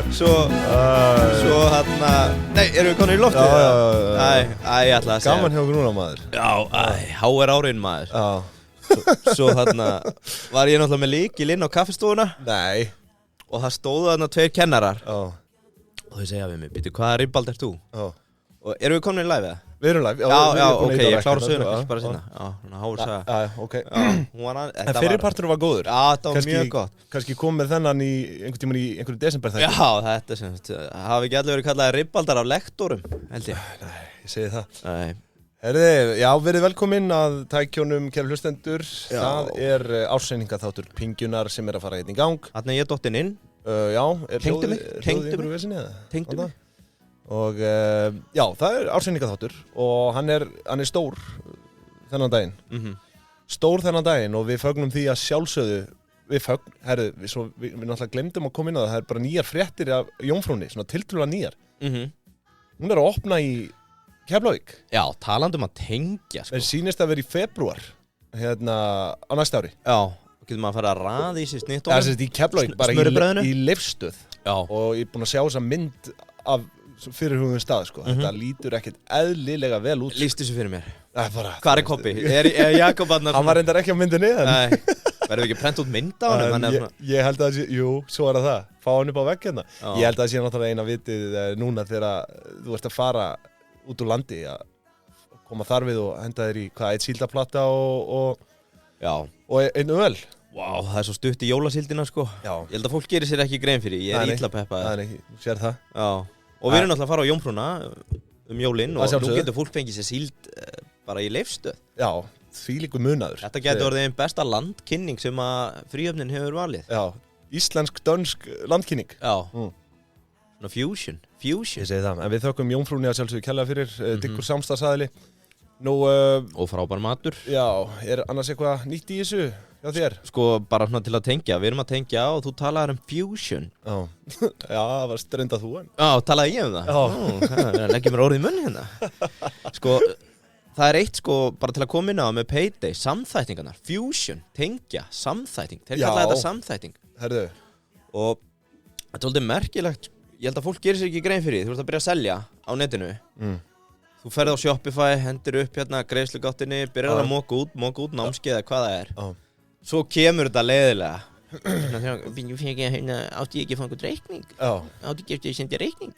Svo hérna nei, erum við konur í loftið? Já. Ég ætla að segja Gaman hjá okkur núna, maður. Já, HR árin maður. Svo hérna var ég náttúrulega með lykil inn á kaffistofuna. Nei. Og það stóðu þarna 2 kennarar. Já. Og þau segja við mig, býttu, hvaða ribbald ert þú? Já. Og erum við konur í live eða? Við erum live. Já, ok, ég klára söguna kannski bara sinna. Já, svona HR saga. Já, ok. Hún var En fyrirparturinn var góður. Já, þetta var mjög gott. Kannski kom með þennan í einhvern tímann í einhverju desember þætti. Já, þetta sem hafi ekki allir verið kallaði ribbaldar af lektorum, held ég. Nei, ég segi það. Nei. Herði, já, verið velkomin að tækjónum, kæru hlustendur. Það árseiningaþáttur Pingjunar sem að fara hérna í gang. Þarna er ég dottinn inn. Já, Tengdu mig. Tengdu mig. Og já, það árseiningaþáttur og hann er stór þennan daginn. Stór þennan daginn og við fögnum því að sjálfsögðu við náttúrulega glemdum að koma inn á það. Það er bara nýjar fréttir af Jómfrúnni, svona tiltölulega nýjar. Hún er að opna í Keflavík. Já, talandi að tengja sko. En sýnist að vera í febrúar hérna á næsta ári. Já, getur maður að fara að raða í sér snittónum. Það er í Keflavík, bara í Leifsstöð. Já. Og ég er búinn að sjá þessa mynd af fyrirhugum stað sko. Þetta lítur ekkert eðlilega vel út. Lýstu þessu fyrir mér. Hvað er Kobbi? Er Jakob hann? Hann var reyndar ekki á myndinni. Nei. Verður við ekki prent út mynd á hann? Ég held að svo er það. Fá hann upp á vegg hérna. Ég held að það sé náttúrulega eina vitið núna þegar þú ert að fara út úr landi að koma þar við og henda þér í eitt síldaplata og einn öl. Vá, það er svo stutt í jólasíldina sko. Já. Ég held að fólk gerir sér ekki grein fyrir. Ég er illa peppaður. Það er ekki, sér það. Já. Og við erum náttúrulega að fara á Jómfrúna jólin og nú getur fólk fengið sér síld bara í Leifsstöð. Já, þvílíkur munaður. Þetta getur orðið einn besta landkynning sem að Fríhöfnin hefur valið. Já, íslensk-dönsk landkynning. Já. Svona fusion. Ég segi það, en við þökkum Jómfrúnni að sjálfsögðu kærlega fyrir dyggur samstarfsaðili. Og frábær matur. Já, er annars eitthvað nýtt í þessu hjá þér? Sko, bara til að tengja, við erum að tengja og þú talaðir fusion. Já, það var strendað þú en. Já, talaði ég það? Já. Það leggja mér orðið í munni hérna. Sko, það er eitt sko, bara til að koma inn á með Payday, samþættingarnar. Fusion, tengja, samþætting. Þeir kalla þetta samþætting. Herðu. Og þetta er svolítið merkilegt. Ég held að fólk gerir sér ekki grein fyrir því. Þú ert að byrja að selja á netinu. Þú ferð á Shopify, hendir upp hérna greiðslugáttinni, byrjar að moka út námskeið eða hvað það er. Svo kemur þetta leiðilega. Átti ég ekki að fá einhvern reikning? Átti ekki að senda reikning?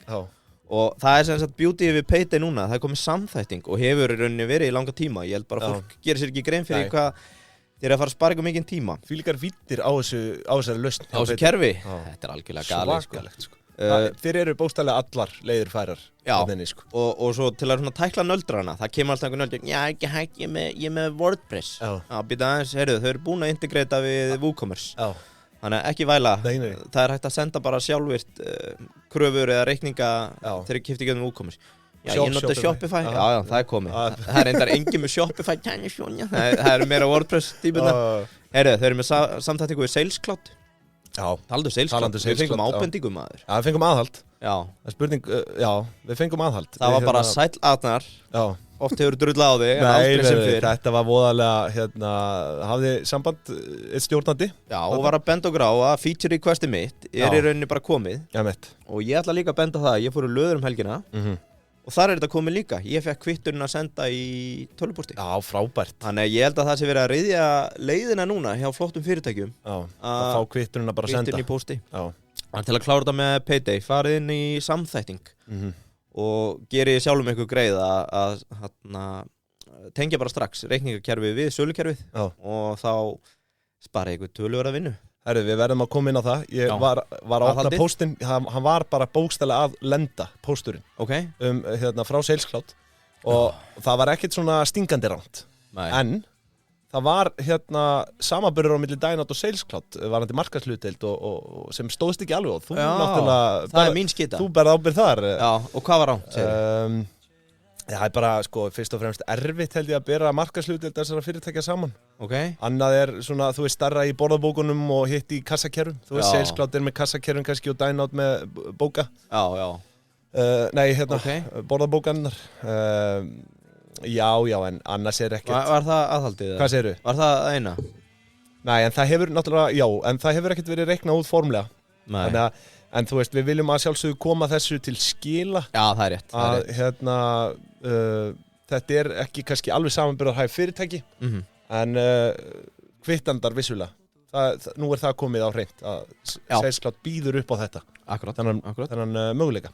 Og það er sem sagt beauty við Payday núna. Það er komið samþætting og hefur í rauninni verið í langa tíma. Ég held bara að fólk gerir sér ekki grein fyrir hvað þeir að fara að spara ykkur mikinn tíma. Fylgar vittir á þessari lausn. Á þessu kerfi? Þetta er algjörlega galið sko. Svakalegt sko. Þeir eru bókstaflega allar leiðir færar. Já, og svo til að tækla nöldrana, það kemur alltaf einhver nöldur, já ekki hægt, ég er með WordPress. Já, býta aðeins, heyrðu, þau eru búin að integrata við WooCommerce. Já. Þannig að ekki væla, það er hægt að senda bara sjálfvirt kröfur eða reikninga þegar ég keypti ekki um WooCommerce. Já, ég nota Shopify, já, það er komið. Það er reyndar engin með Shopify, það eru meira WordPress típuna. Heyrðu, þau eru með samþættingu við Sales Cloud. Já, talandi Sales Cloud, við fengum ábendingum maður. Já, við fengum aðhald. Já. Það er spurning, við fengum aðhald. Það var bara sæll Arnar. Já. Oft hefur drullað á þig, en aldrei sem fyrr. Þetta var voðalega, hafði samband eitt stjórnandi. Já, og var að benda okkur á að feature requesti mitt er í rauninni bara komið. Já, mitt. Og ég ætla líka að benda það, ég fór í Löður helgina. Og þar er þetta komið líka. Ég fekk kvitturinn að senda í tölvupósti. Já, frábært. Þannig að ég held að það sé verið að ryðja leiðina núna hjá flottum fyrirtækjum. Já, að fá kvitturinn að bara senda. Kvitturinn í pósti. Já. Þannig til að klára þetta með Payday, farið inn í samþætting. Og gerið sjálfum ykkur greið að tengja bara strax reikningakerfið við sölukerfið. Já. Og þá sparið ykkur töluverða vinnu. Herru, við verðum að koma inn á það. Ég var að opna póstinn, hann var bara bókstaflega að lenda, pósturinn. Ok. Frá Sales Cloud. Og það var ekkert svona stingandi ránt. Nei. En það var samaburður á milli Dynout og Sales Cloud, varandi markaðshlutdeild og sem stóðst ekki alveg á. Þú náttúrulega... Það er mín skita. Þú berð ábyrgð þar. Já, og hvað var ránt, segir? Það er bara, sko, fyrst og fremst erfitt held ég að bera markaðshlutdeild þessara fyrirtækja saman. Ok. Annað er svona, þú veist, starra í borðabókunum og hitt í kassakerfum. Þú veist, Sales Cloud er með kassakerfum kannski og Dynout með bóka. Já, já. Borðabókannar. Já, en annars er ekkert. Var það aðhaldið? Hvað segirðu? Var það eina? Nei, en það hefur náttúrulega, já, en það hefur ekkert verið reiknað út formlega. Þannig að, en þú veist, við viljum að sjálfsögðu koma þessu til skila. Já, það er rétt. Þetta er ekki kannski alveg samanburðarhæf fyrirtæki, en kvittandar vissulega. Nú er það komið á hreint að Sales-Cloud býður upp á þetta. Akkurat. Þennan möguleika.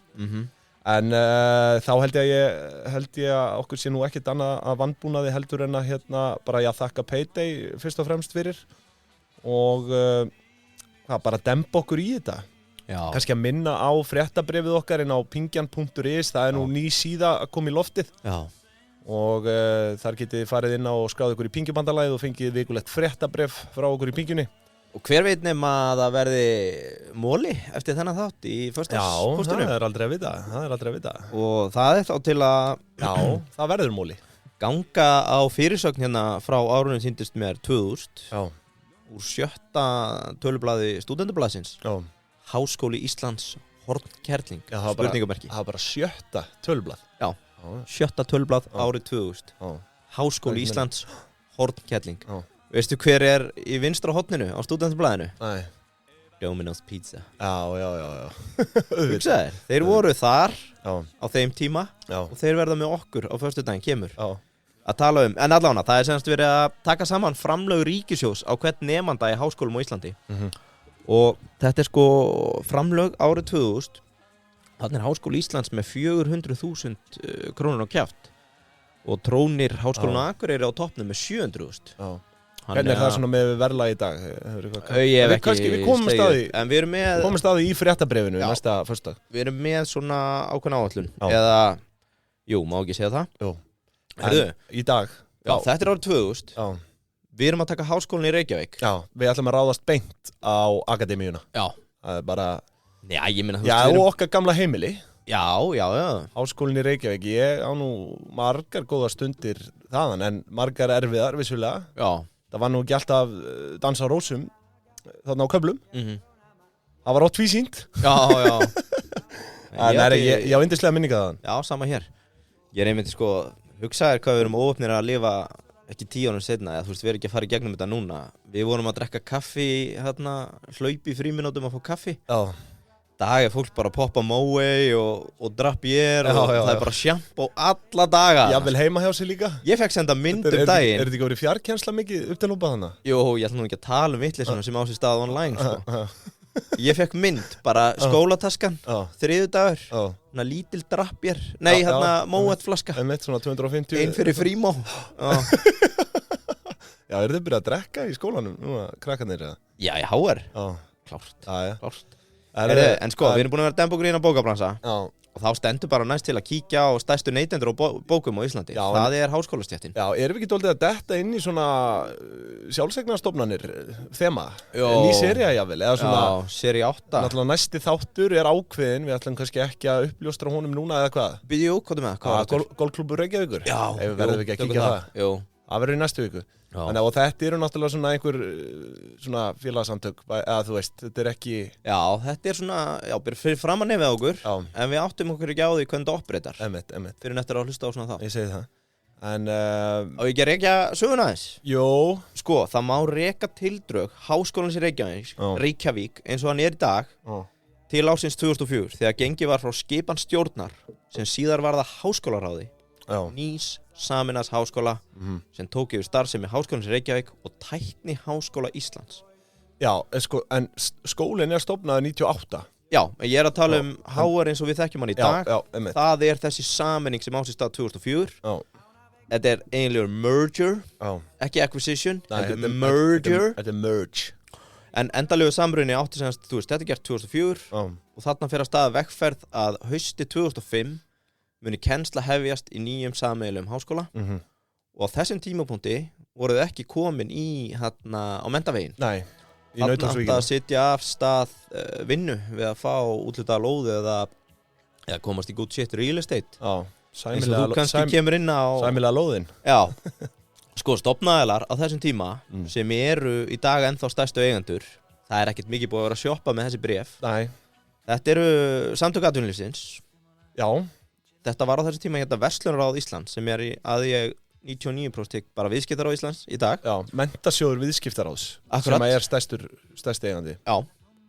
En þá held ég að okkur sé nú ekkert annað að vandbúnaði heldur en að bara þakka Payday fyrst og fremst fyrir og bara dempa okkur í þetta. Já. Kannski að minna á fréttabréfið okkar inn á pingjan.is, það er nú ný síða að koma í loftið. Já. Og þar getið þið farið inn á og skráð ykkur í pingjubandalagið og fengið vikulegt fréttabréf frá okkur í pingjunni. Og hver veit nema að það verði móli eftir þennan þátt í föstudagspóstunum? Já, það er aldrei að vita. Og það er þá til að... Já, það verður móli. Ganga á fyrirsögn hérna frá árunum sýndist mér 2000. Já. Úr 7. tölublaði Stúdentublaðsins. Já. Háskóli Íslands Hornkerling. Já, spurningamerki. Það var bara 7. tölublað. Já, 7. tölublað árið 2000. Já. Háskóli Íslands Hornkerling. Já. Veistu hver er í vinstra horninu á Stúdentublaðinu? Nei. Domino's Pizza. Já. Hugsaðir, þeir voru þar á þeim tíma og þeir verða með okkur á föstudaginn kemur að tala en allavega, það er semst verið að taka saman framlög ríkissjóðs á hvern nemanda í háskólum á Íslandi og þetta er sko framlög árið 2000 þannig er Háskóli Íslands með 400.000 krónur á kjaft og trónir Háskólinn á Akureyri á toppnum með 700.000. Hvernig er það svona með verðlag í dag? Ég hef ekki við komum staði í fréttabréfinu næsta föstudag. Við erum með svona ákveðna áætlun eða, má ekki segja það. Herðu, í dag. Já, þetta er árið 2000. Já. Við erum að taka háskólinni í Reykjavík. Já, við ætlum að ráðast beint á akademíuna. Já. Það er bara... Já, ég meina... Já, og okkar gamla heimili. Já. Háskólinni í Reykjavík. Ég á nú margar góða stundir þaðan, en margar erfiðar, vissulega. Já. Það var nú ekki alltaf dans á rósum þarna á köflum. Það var á tvísýnt. Já. Ég á yndislega minninga þaðan. Já, sama hér. Ég er einmitt hugsaðir hvað við erum óöfnir að lifa ekki 10 árum seinna, eða þú veist, við erum ekki að fara í gegnum þetta núna. Við vorum að drekka kaffi, hlaup í frímínútum að fá kaffi. Já. Dag er fólk bara að poppa Mói og Drapier og það er bara sjampó alla daga. Jafnvel heima hjá sig líka. Ég fekk senda mynd daginn. Er þetta ekki verið fjarkennsla mikið upp til lúpa þannig? Jú, ég ætla nú ekki að tala vitleysuna sem á sér stað online, Ég fekk mynd, bara skólataskan, 3. dagur, lítil Drapier, Móet-flaska. Einmitt, svona 250. Einn fyrir frímó. Já, eru þið byrjað að drekka í skólanum núna, krakkarnir eða? Já, í HR. Klárt. En við erum búin að vera dembókur á bókabransa og þá stendur bara næst til að kíkja á stærstu neytendur á bókum á Íslandi. Það er háskólastéttin. Já, erum við ekki dálítið að detta inn í svona sjálfseignarstofnanir þema? Ný sería jafnvel, eða svona... Já, sería 8. Náttúrulega næsti þáttur er ákveðin, við ætlum kannski ekki að uppljóstra honum núna eða hvað? Jú, hvað er með? Golfklúbbur Reykjavíkur? Já. Verðum við ekki að kíkja það? Jú. Það verður í næstu viku. Þannig að þetta eru náttúrulega svona einhver svona félagsamtök, eða þú veist, þetta er ekki... Já, þetta er svona, fyrir framan nefið á okkur, en við áttum okkur ekki á því hvernig það opbreytar. Einmitt. Fyrir nættur að hlusta á svona þá. Ég segi það. En... Á ég ekki að rekja söguna þess? Jó. Það má reka tildrög Háskólans í Reykjavík, eins og hann er í dag, til ársins 2004, þegar gengið var frá skipan stjórnar, sem síðar var það Háskólaráði, nýs sameinaðs háskóla sem tók yfir starfsemi Háskólans í Reykjavík og Tækni Háskóla Íslands. Já, en skólinn er stofnaður 98. Já, ég er að tala um HR eins og við þekkjum hann í dag. Það er þessi sameining sem á sér stað 2004. Þetta er eiginlegur merger, ekki acquisition, þetta er merger. Þetta er merge. En endalegu samruni átti sem þú veist, þetta er gert 2004 og þarna fer að staða vegferð að hausti 2005 muni kennsla hefjast í nýjum sameiginlegum háskóla og á þessum tímapunkti voruð ekki komin í á Menntaveginn. Nei, í Nauthólsvíkina. Þarna að sitja af stað vinnu við að fá úthlutaða lóðu eða komast í good shit real estate. Já, sæmilega þú kannski kemur inn á... Sæmilega lóðin. Já, stofnaðilar á þessum tíma sem eru í dag ennþá stærstu eigendur, það er ekkert mikið búið að vera að shoppa með þessi bréf. Nei. Þetta eru Samtök atvinnulífsins. Já. Þetta var á þessu tíma Verslunarráð Íslands sem er að ég 99% tek bara viðskiptaráð Íslands í dag. Já, Menntasjóður viðskiptaráðs sem stærsti eigandi. Já,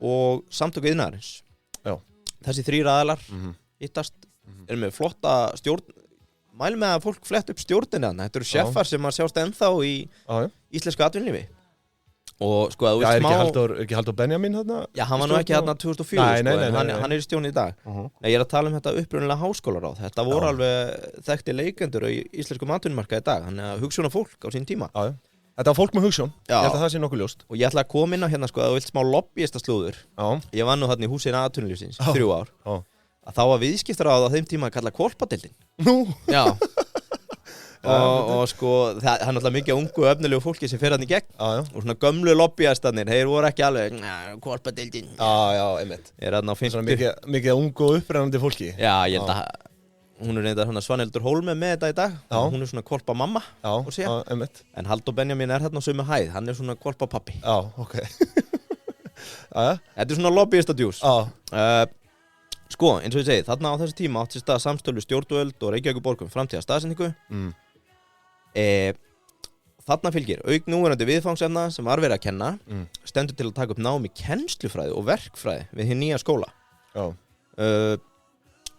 og Samtök iðnaðarins. Já. Þessi 3 aðilar hittast, eru með flotta stjórn, mælum með að fólk flett upp stjórnina. Þetta eru sjeffar sem að sjást ennþá í íslensku atvinnulífi. Og sko að þú veist smá... ekki Halldór Benjamin þarna? Já, hann var nú ekki þarna 2004, hann er í stjórn í dag. Nei, ég er að tala þetta upprunalega háskólaráð. Þetta voru alveg þekkti leikendur í íslenskum atvinnumarkaði í dag, þannig að hugsjóna fólk á sín tíma. Já. Þetta var fólk með hugsjón, ég held að það sé nokkuð ljóst. Og ég ætla að koma inn á hérna sko að þú vilt smá lobbyista slúður. Ég var nú þarna í húsinu atvinnulífsins 3 ár. Að þá var viðskiptaráð á þeim tíma að kalla hvolpadeildin. Nú? Já. og sko, það er náttúrulega mikið ungu og öfnilegu fólki sem fer hann í gegn og svona gömlu lobbyastarnir, þeir voru ekki alveg hvolpadeildin. Já, einmitt. Er þarna á 50. Mikið ungu og upprennandi fólki. Já, ég held að hún er reyndar svona Svanhildur Hólme með þetta í dag. Hún er svona hvolpa mamma. Já, einmitt. En Halldór Benjamin er þarna á sömu hæð, hann er svona hvolpa pappi. Já, ok. Þetta er svona lobbyista djús. Sko, eins og ég segi, þarna á þessu tíma átti sér stað samstölu stjórnvöld og Reykjavíkurborg framtíða staðsetningu. Þarna fylgir auk núverandi viðfangsefna sem var verið að kenna, stendur til að taka upp nám í kennslufræði og verkfræði við hinn nýja skóla.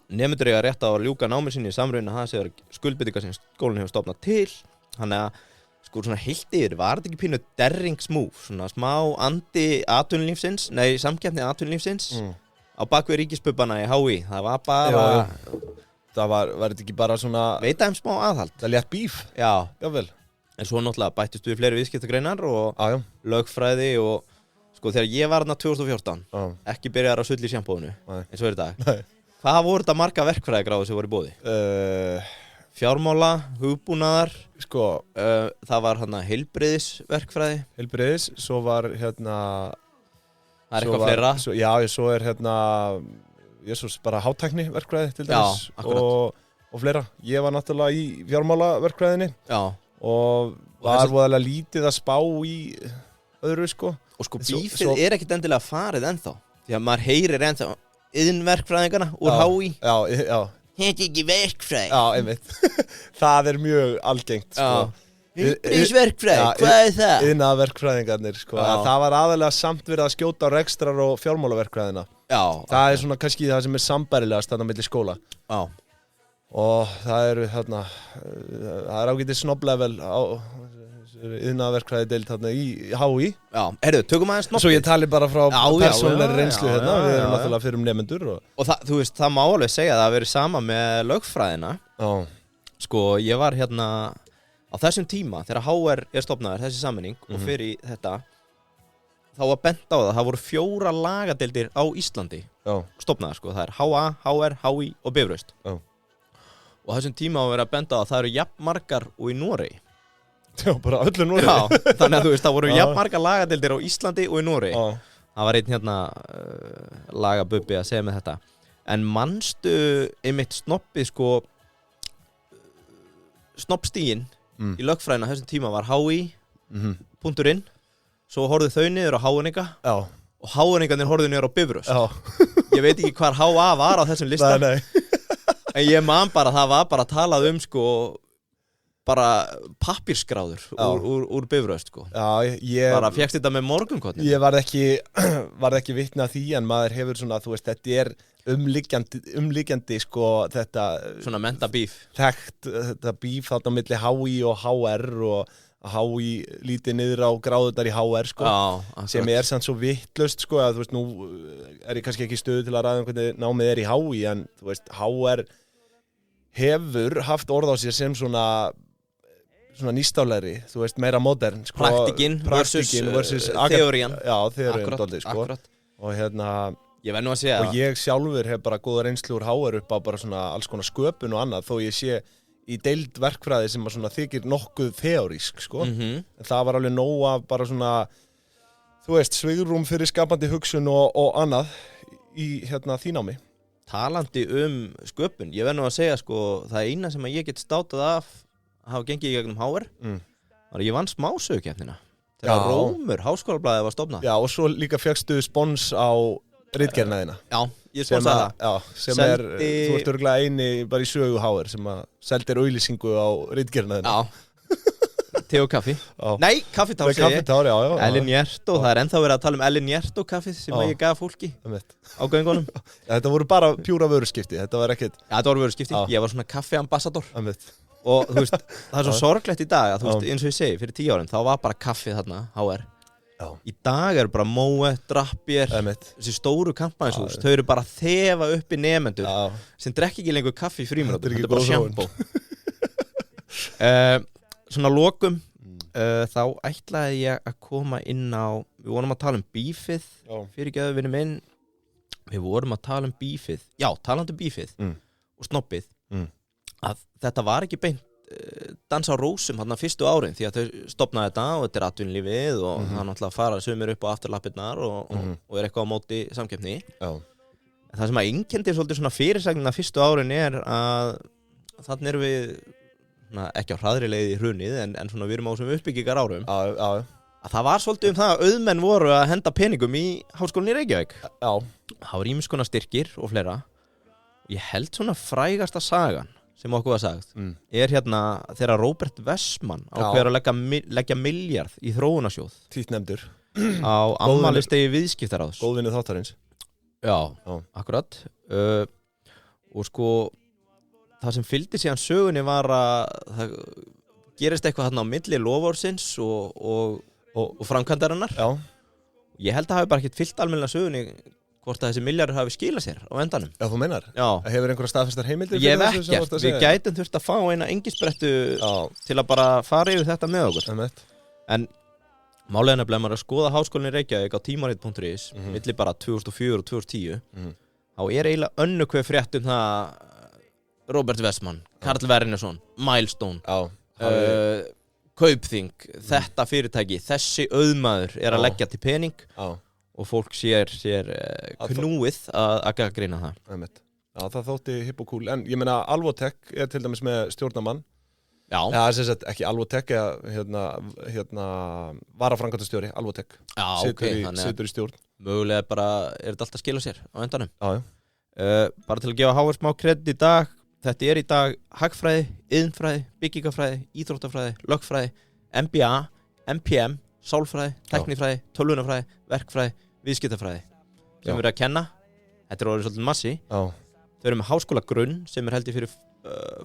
Nemendur eiga rétt á að ljúka námi sinni í samruna það sem skuldbindingar sem skólinn hefur stofnað til. Þannig að sko svona heilt yfir var þetta ekki pínu derringsmúf, svona smá andi atvinnulífsins, samkeppni atvinnulífsins á bakvið ríkisbubbana í HÍ. Það var bara... Það var þetta ekki bara svona... Veita smá aðhald. Það létt bíf. Já. Jável. En svo náttúrulega bættist við fleiri viðskiptagreinar og lögfræði og sko þegar ég var þarna 2014, ekki byrjaðar að sulla í sjampóinu, eins og er í dag. Hvað voru þetta marga verkfræðigráðu sem voru í boði? Fjármála, hugbúnaðar, sko, það var heilbrigðisverkfræði. Heilbrigðis, svo var Það er eitthvað fleira. Svo er bara hátækni verkfræði til dæmis og fleira. Ég var náttúrulega í fjármálaverkfræðinni og var voðalega lítið að spá í öðru sko. Og sko bífið er ekkert endilega farið ennþá. Því að maður heyrir ennþá iðnverkfræðingarna úr HÍ. Já. Þetta ekki verkfræði. Já, einmitt. Það er mjög algengt sko. Heilbrigðisverkfræði, hvað er það? Iðnaðarverkfræðingarnir sko. Það var aðalega samt verið að skjóta á rekstrar og fjármálaverkfræðina. Það er svona kannski það sem er sambærilegast þarna milli skóla. Og það eru þarna, það er ágætið snobblevel á iðnaðarverkfræði deild þarna í HÍ. Já, tökum aðeins snobbið. Svo ég tali bara frá persónulegri reynslu hérna, við erum náttúrulega fyrir nemendur. Og þú veist, það má alveg segja að það hafi verið sama með lögfræðina. Sko, ég var hérna á þessum tíma, þegar HR er stofnaður, þessi sameining, og fyrir þetta, þá var bent á það voru 4 lagadeildir á Íslandi stofnaðar, sko. Það er HA, HR, HÍ og Bifröst. Og þessum tíma var verið að benda á að það eru jafn margar og í Noregi. Já, bara öllu Noregi. Já, þannig að þú veist, það voru jafn margar lagadeildir á Íslandi og í Noregi. Það var einn hérna lagabubbi að segja með þetta. En manstu einmitt snobbið, sko, snobbstíginn í lögfræðina þessum tíma var HÍ.inn, svo horfðu þau niður á HN-inga og HN-ingarnir horfðu niður á Bifröst. Ég veit ekki hvar HA var á þessum lista. Nei. En ég man bara, það var bara talað sko, bara pappírsgráður úr Bifröst, sko. Bara fékkst þetta með morgunkotni. Ég varð ekki vitni að því, en maður hefur svona, þú veist, þetta er umliggjandi, sko, þetta... Svona menta bíf. Þetta bíf þarna milli HÍ og HR og HÍ lítið niður á gráðurnar í HR, sko. Sem er samt svo vitlaust, sko, að þú veist, nú er ég kannski ekki í stöðu til að ræða hvernig námið er í HÍ, en þú veist, HR hefur haft orð á sér sem svona nýstálegri, þú veist, meira modern, sko. Praktikinn versus teórían. Já, teórían dálítið, sko. Og hérna... Ég verð nú að segja og ég sjálfur hef bara góða reynslu úr HR upp á bara svona alls konar sköpun og annað, þó ég sé í deild verkfræði sem að svona þykir nokkuð teórísk, sko. En það var alveg nóg að bara svona, þú veist, svigrúm fyrir skapandi hugsun og annað í hérna þínámi. Talandi sköpun, ég verð nú að segja, sko, það eina sem að ég get státað af að hafa gengið í gegnum HR var að ég vann smásögukeppnina þegar Rómur háskólablaðið var stofnað. Já, og svo líka fékkstu spons á ritgerðina þína. Já, ég sponsaði það. Já, sem þú ert örugglega eini bara í sögu HR sem að seldir auglýsingu á ritgerðina þína. Já, te og kaffi. Nei, kaffitár segi ég. Ellen Hjertó, það ennþá verið að tala Ellen Hjertó kaffið sem ég gaf fólki á göngunum. Þetta voru bara pjúra vöruskipti, þetta var ekkert... Já, þetta voru vöruskipti, ég var svona kaffiambassador. Og þú veist, það svo sorglegt í dag að þú veist, eins og ég segi, fyrir 10 árum, þá var bara kaffið þarna, HR. Í dag eru bara Moët, Drapier, þessi stóru kampænshús, þau eru bara að þefa upp í nemendur sem drekki ekki lengur kaffi í frímínútum, þetta er bara sjampó. Svona lokum, þá ætlaði ég að koma inn á, við vorum að tala um bífið, fyrirgefðu vinur minn, við vorum að tala um bífið, já, talandi um bífið og snobbið, að þetta var ekki beint dansa á rósum hann að fyrstu árin því að þau stofnaði þetta og þetta er atvinnulífið og það náttúrulega fara sumir upp á afturlappirnar og er eitthvað á móti samkeppni. Það sem að einkenndi svolítið svona fyrirsægnina fyrstu árin er að þannig erum við ekki á hraðri leið í hrunið en svona við erum á þessum uppbyggingar árum að það var svolítið það að auðmenn voru að henda peningum í Háskólann í Reykjavík. Það var ýmiss konar styrkir og fleira. Ég held svona frægasta sagan sem okkur var sagt, er hérna þegar Róbert Wessman ákveður að leggja milljarð í þróunarsjóð. Títtnefndur. Á afmælisdegi viðskiptaráðs. Góðvinur þáttarins. Já, akkurat. Og sko, það sem fylgdi síðan sögunni var að það gerist eitthvað þarna á milli loforðsins og framkvæmdarinnar. Já. Ég held að það hafi bara ekkert fylgt almennilega sögunni hvort að þessi milljarður hafi skilað sér á endanum. Já, þú meinar? Já. Hefur einhverja staðfestar heimildir? Ég hef ekkert. Við gætum þurft að fá eina engisbrettu til að bara fara yfir þetta með okkur. En málega nefnilega maður að skoða Háskólann í Reykjavík á tímarit.is milli bara 2004 og 2010 þá er eiginlega önnu hver frétt það Róbert Wessman, Karl Wernersson, Milestone, Kaupþing, þetta fyrirtæki, þessi auðmaður er að leggja til pening og fólk sér knúið að gagnrýna það. Já, það þótti hipp og cool. En ég meina, Alvotech er til dæmis með stjórnarmann. Já. Já, þess að ekki Alvotech, varaframkvæmdastjóri, Alvotech. Já, situr í stjórn. Mögulega bara, er þetta alltaf að skila sér á endanum? Já. Bara til að gefa HR smá kredit í dag. Þetta er í dag hagfræði, iðnfræði, byggingafræði, íþróttafræði, lögfræði, MBA, MPM, sálfræði, tæknifræði, tölvunarfræði, verkfræði, viðskiptafræði sem við erum að kenna. Þetta er orðið svolítið massi. Þau eru með háskólagrunn sem er held ég fyrir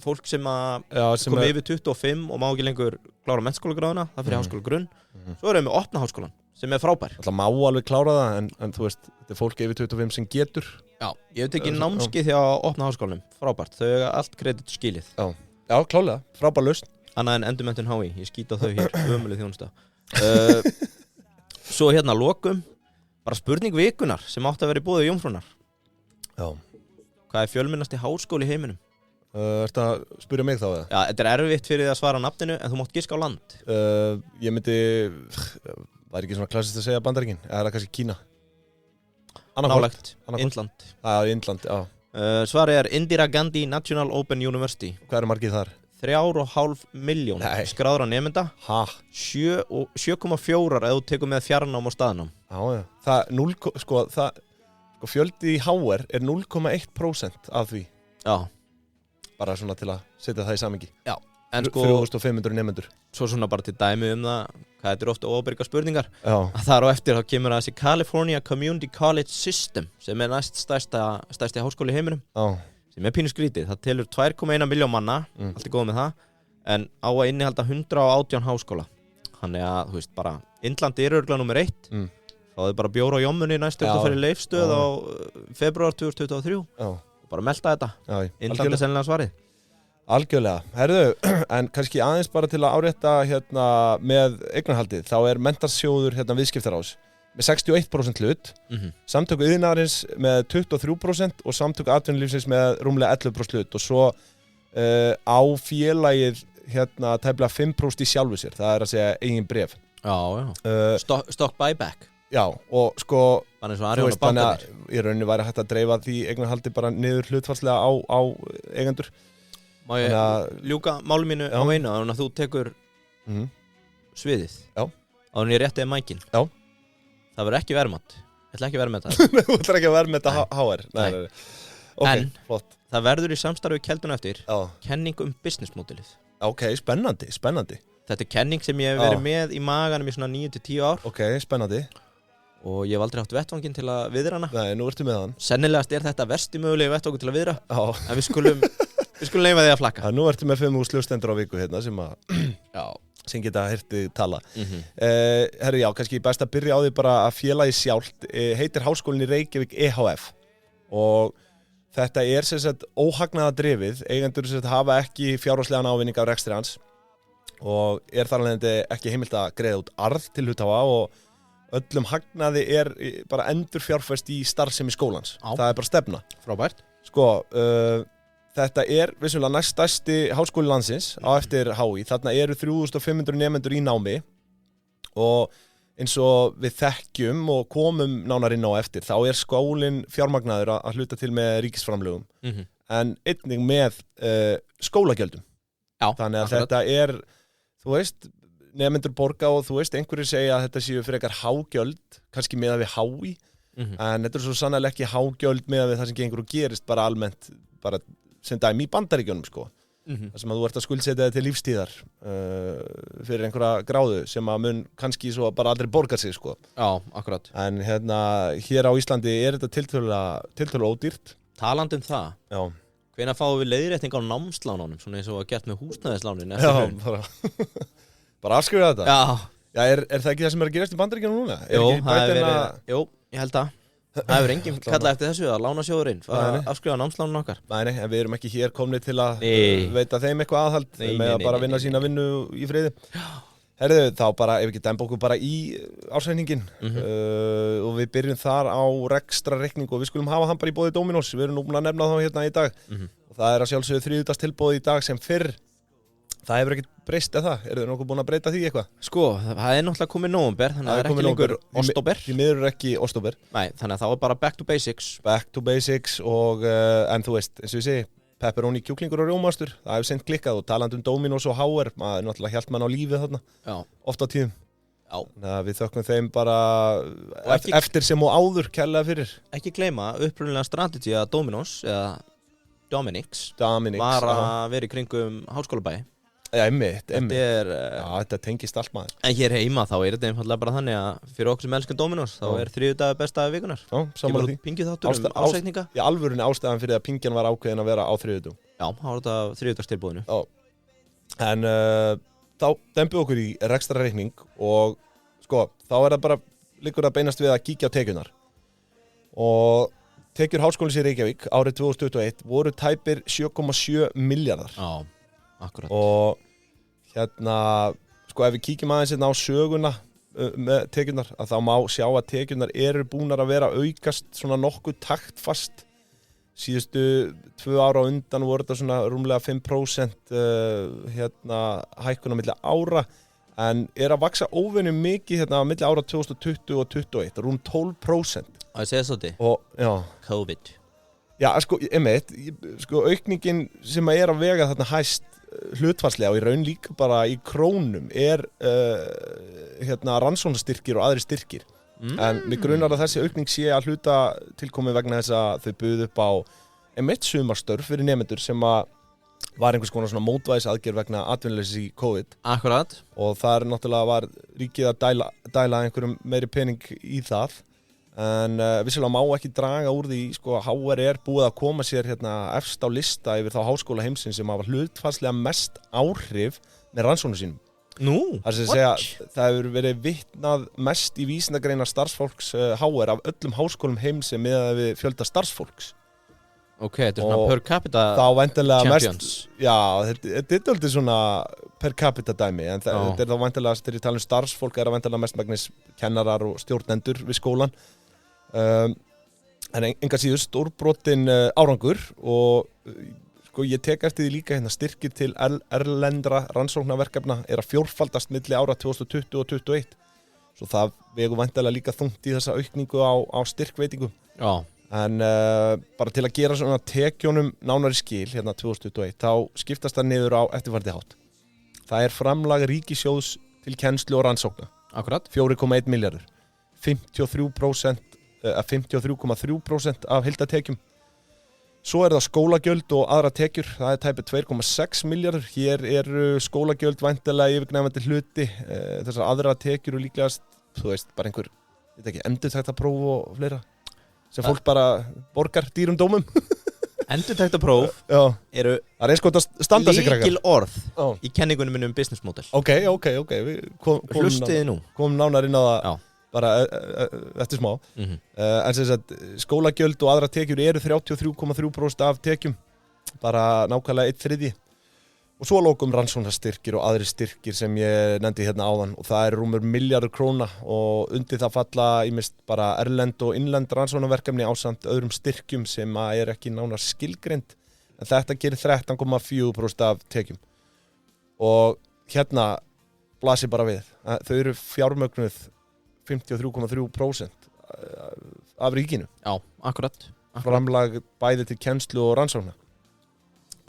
fólk sem komið yfir 25 og má ekki lengur klára mennskólagráðuna, það fyrir háskólagrunn. Svo erum við með opna háskólan sem er frábær. Það má alveg klára það en þú veist, þetta er fólk yfir 25 sem getur. Já, ég hef tekið námskeið hjá opna háskólanum, frábært. Þau eiga allt kredit skilið. Já, klálega, frábær lausn. Annað en endurmenntun HÍ, ég skýt á þau hér, ömurleg þjónusta. Svo hérna lokum bara spurning vikunar sem átti að vera í boði Jómfrúnar. Já. Hvað er fjölmennasti háskóli í heiminum? Ertu að spyrja mig þá eða? Já, þetta er erfitt fyrir þig að svara nafninu en þú mátt giska á land. Ég myndi var ekki svona klassist að segja Bandaríkin eða er það kannski Kína? Nálægt, Indland. Indland, já. Svarið er Indira Gandhi National Open University. Hvað eru margir þar? 3,5 milljón skráðra nemenda. 7,4 ef þú tekur með fjarnám og staðnám. Það fjöldi í HR er 0,1% af því. Já. Bara svona til að setja það í samhengi. Já. 3.500 nemendur. Svo svona bara til dæmi það, hvað þetta er ofta óábyrgar spurningar. Já. Þar á eftir þá kemur þessi California Community College System sem er næst stærsti háskóli í heiminum. Já. Sem er pínu skrítið. Það telur 2,1 milljón manna, allt er góð með það, en á að innihalda 118 háskóla. Þannig að, þú veist, bara, Indland er örugglega númer 1. Það er bara bjór á jommunni næstu eftir að fara í leifstöð á febrúar 2023. Já. Og bara melta þetta. Já. Indland er sennilega svarið. Algjörlega. Herðu, en kannski aðeins bara til að árétta hérna með eignarhaldið, þá er menntarsjóður hérna viðskiptaráðs með 61% hlut, samtök iðnaðarins með 23% og samtök atvinnulífsins með rúmlega 11% hlut og svo á félagið hérna tæplega 5% í sjálfu sér, það er að segja eigin bréf. Já, já. Stock buyback. Já, og sko, þú veist, þannig að í rauninni væri hægt að dreifa því eignarhaldi bara niður hlutfallslega á eigendur. Má ég ljúka máli mínu á einu, þannig að þú tekur sviðið. Já. Á þannig ég réttið mækin. Já. Það verður ekki verðmátt. Ég ætla ekki að vera með þetta. Þú ætlar ekki að vera með þetta HR? Nei. Okay, en flott. Það verður í samstarfi Keldun eftir kenning business modelið. Ok, spennandi. Þetta kenning sem ég hef verið með í maganum í svona 9-10 ár. Ok, spennandi. Og ég hef aldrei haft vettvanginn til að viðra hana. Nei, nú ertu með hann. Sennilegast þetta versti mögulegi vettvangur til að viðra. En við skulum leyfa því að flakka. Nú ertu með 5 hlustendur á viku hérna sem geta hirti tala. Herru, já, kannski best að byrja á því bara að félagið sjálft heitir Háskólinn í Reykjavík EHF og þetta sem sagt óhagnaðardrifið, eigendur sem sagt hafa ekki fjárhagslegan ávinning af rekstri hans og þar alveg ekki heimilt að greiða út arð til hluthafa og öllum hagnaði bara endur fjárfest í starfsemi skólans. Það bara stefna. Frábært. Sko, þetta vissulega næst stærsti háskóli landsins á eftir HÍ. Þarna eru 3500 nemendur í námi og eins og við þekkjum og komum nánar inn á eftir, þá skólinn fjármagnaður að hluta til með ríkisframlögum en einnig með skólagjöldum. Já, þannig að þetta þú veist, nemendur borga og þú veist, einhverjir segja að þetta séu frekar hágjöld, kannski miðað við HÍ, en þetta svo sannlega ekki hágjöld miðað við það sem gengur og gerist bara almennt, bara sem dæmi í Bandaríkjunum, sko. þar sem að þú ert að skuldsetja þig til lífstíðar fyrir einhverja gráðu sem að mun kannski svo bara aldrei borga sig, sko. Já, akkurat. En hér á Íslandi þetta tiltölulega ódýrt. Talandi það. Já. Hvenær fáum við leiðrétting á námslánunum, svona eins og að gert með húsnæðislánin? Já, bara afskrifa þetta? Já. Já, það ekki það sem að gerast í Bandaríkjunum núna? Jú, ég held að. Það hefur enginn kallað eftir þessu að lánasjóðurinn að afskrifa námslánun okkar. Nei, en við erum ekki hér komnir til að veita þeim eitthvað aðhald með að bara vinna sína vinnu í friði. Herðu, þá bara, ef við ekki dæmba okkur bara í ársreikningin og við byrjum þar á rekstrarreikning og við skulum hafa hann bara í boði Dominos. Við erum nú búin að nefna þá hérna í dag og það að sjálfsögðu þriðjudagstilboð í dag sem fyrr. Það hefur ekkert breyst eða það? Eru þið nokkuð búin að breyta því eitthvað? Sko, það náttúrulega komið nóvember, þannig að það ekki lengur ostóber. Því miður ekki ostóber. Nei, þannig að það bara back to basics. Back to basics og, en þú veist, eins og ég segi, pepperoni, kjúklingur og rjómastur, það hefur seint klikkað og talandi Dominos og HR, maður náttúrulega hélt mann á lífið þarna, oft á tíðum. Já. Þannig að við þökkum þeim bara eftir sem og áður kærlega fyrir. Ekki gleyma upprunalega strategi að Dominos, eða Dominics var að vera í kringum háskólabæi. Já, einmitt. Já, þetta tengist allt maður. En hér heima þá þetta einfallega bara þannig að fyrir okkur sem elskum Dominos þá þriðjudagur besta vikunar. Já, sammála því. Pingið þáttur ásækninga. Í alvörunni ástæðan fyrir að pingjan var ákveðin að vera á þriðjudagum. Já, þá var þetta þriðjudagstilboðinu. Já. En þá dembum við okkur í rekstrarreikning og sko, þá það bara liggur að beinast við að kíkja á tekjurnar. Og tekjur Háskólans í Reykjavík árið 2021 voru tæpir 7,7 milljarðar. Já. Akkurat. Og sko ef við kíkjum aðeins á söguna með tekjurnar að þá má sjá að tekjurnar eru búnar að vera aukast svona nokkuð taktfast síðustu 2 ára á undan voru þetta svona rúmlega 5% hækkun á milli ára en að vaksa óvenju mikið á milli ára 2020 og 2021 rúm 12%. Það segja svolítið. Og já, COVID. Já, sko, aukningin sem að vega þarna hæst hlutfallslega og í raun líka bara í krónum rannsóknarstyrkir og aðri styrkir. En mig grunar að þessi aukning sé að hluta tilkomið vegna þess að þau buðu upp á sumarstörf fyrir nemendur sem að var einhvers konar svona mótvægisaðgerð vegna atvinnuleysis í COVID. Akkurat. Og það náttúrulega var ríkið að dæla einhverjum meiri pening í það. En vissulega má ekki draga úr því, sko, HR búið að koma sér efst á lista yfir þá háskóla heimsins sem hafa hlutfallslega mest áhrif með rannsóknum sínum. Nú, það hefur verið vitnað mest í vísindagreinar starfsfólks HR af öllum háskólum heims sem miðað við fjölda starfsfólks. Ok, þetta svona per capita champions. Já, þetta alltaf svona per capita dæmi, en þetta þá væntanlega, þegar ég tala starfsfólk væntanlega mest megnis kennarar og stjórnendur við skólan. En enga síður stórbrotin árangur og sko ég tek eftir því líka styrkir til erlendra rannsóknarverkefna að fjórfaldast milli ára 2020 og 2021 svo það vegur væntanlega líka þungt í þessa aukningu á styrkveitingu. Já. En bara til að gera svona tekjunum nánari skil 2021 þá skiptast það niður á eftirfarandi hátt. Það framlag ríkissjóðs til kennslu og rannsókna. Akkurat. 4,1 milljarður. 53,3% af heildartekjum. Svo það skólagjöld og aðra tekjur, það tæpið 2,6 milljarður. Hér skólagjöld væntanlega yfirgnæfandi hluti, þessar aðra tekjur og líklegast, þú veist, bara einhver, endurtæktapróf og fleira, sem fólk bara borgar dýrum dómum. Endurtæktapróf eru líkil orð í kenningunum minni business model. Ok. Hlustiði nú. Komum nánar inn á það. Bara eftir smá. En sem sagt, skólagjöld og aðra tekjur eru 33,3% af tekjum, bara nákvæmlega 1/3. Og svo lokum rannsóknarstyrkir og aðri styrkir sem ég nefndi hérna áðan og það rúmur milljarður króna og undir það falla ýmist bara erlend og innlend rannsóknarverkefni ásamt öðrum styrkjum sem ekki nánar skilgreind, en þetta gerir 13,4% af tekjum. Og hérna blasir bara við, þau eru fjármögnuð 53,3% af ríkinu. Já, akkurat. Framlag bæði til kennslu og rannsókna.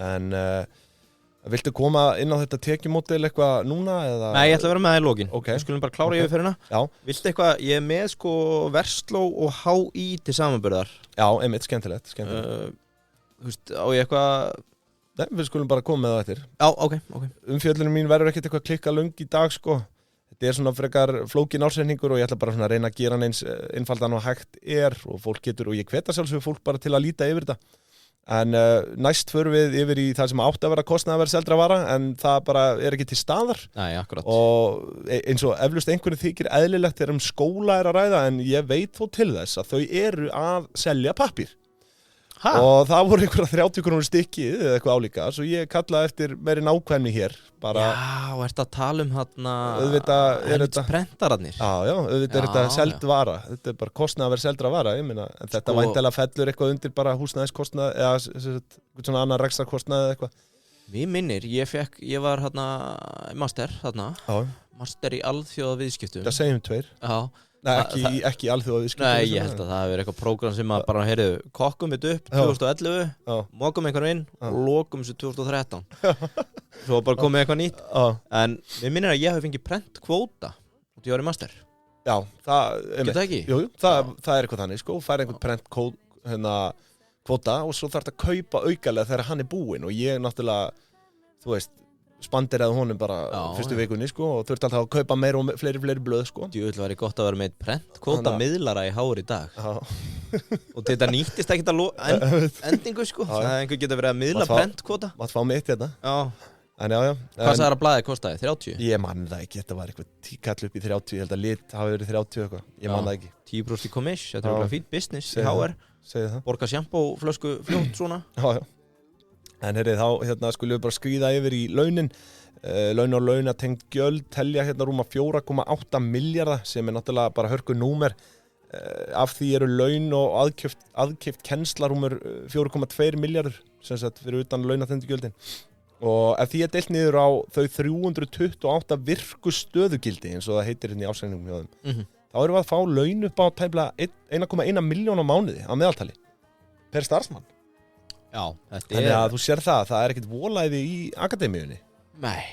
En viltu koma inn á þetta tekjumódel eitthvað núna? Eða? Nei, ég ætla að vera með það í lokin. Okay. Við skulum bara klára yfirferðina. Já. Viltu eitthvað, ég með Versló og HÍ til samanburðar. Já, einmitt, skemmtilegt. Þú veist, á ég eitthvað... Nei, við skulum bara koma með það eftir. Já, ok. Umfjöllunum mín verður ekkert eitthvað klikka löng í dag, Þetta svona frekar flókin ásetningur og ég ætla bara að reyna að gera hann eins einfaldan og hægt og fólk getur, og ég hveta sjálfsög fólk bara til að líta yfir þetta. En næst förum við yfir í það sem átti að vera kostnaðarverð seldra vara, en það bara ekki til staðar. Nei, akkurat. Og eins og eflaust einhverju þykir eðlilegt þegar skóla að ræða, en ég veit þó til þess að þau eru að selja pappír. Og það voru einhverja 30 krónur stykkið eða eitthvað álíka, svo ég kallaði eftir meiri nákvæmni hér. Bara, já, ertu að tala hérna prentaranir? Já, auðvitað þetta seld vara, þetta bara kostnaðarverð seldra vara, ég meina, en þetta væntanlega fellur eitthvað undir bara húsnæðiskostnað eða svona annan rekstrarkostnað eða eitthvað. Mér minnir, ég var master í alþjóðaviðskiptum. Það segjum 2. Já. Nei, ekki alþjóðaviðskiptum. Nei, ég held að það hefur verið eitthvað prógram sem að bara, kokkum þetta upp 2011, mokum einhvern inn og lokum þessu 2013. Svo bara komið eitthvað nýtt. En við minnir að ég hef fengið prentkvóta út í ári master. Já, það... Getur það ekki? Jú, það eitthvað þannig, fær einhvern prentkvóta og svo þarf þetta að kaupa aukalega þegar hann búinn og ég náttúrulega, þú veist, spanderaði honum bara fyrstu vikunni og þurfti alltaf að kaupa meira og fleiri blöð Djúvill væri gott að vera með prentkvóta miðlara í hár í dag. Og þetta nýttist ekkert að endingu það einhver getur verið að miðla prentkvóta. Mátt fá mitt hérna. En já. Hvað sagði það að blaðið kostaði? 30? Ég man það ekki, þetta var eitthvað tíkall upp í 30, ég held að lit hafi verið 30 eitthvað. Ég man það ekki. 10% í kommiss, þetta er fínt business í HR. Borga sjampóflösku fljótt svona. Já. En þá skulum við bara skríða yfir í launin. Laun og launatengd gjöld telja rúma 4,8 milljarða sem náttúrulega bara hörku númer. Af því eru laun og aðkeypt kennsla rúmur 4,2 milljarður sem sagt fyrir utan launatengd gjöldin. Og ef því deilt niður á þau 328 virku stöðugildi eins og það heitir hérna í ásækningum hjá þeim. Þá erum við að fá laun upp á tæplega 1,1 milljón á mánuði á meðaltali per starfsmann. Já, þannig að þú sér það ekkert volæði í akademíunni. Nei.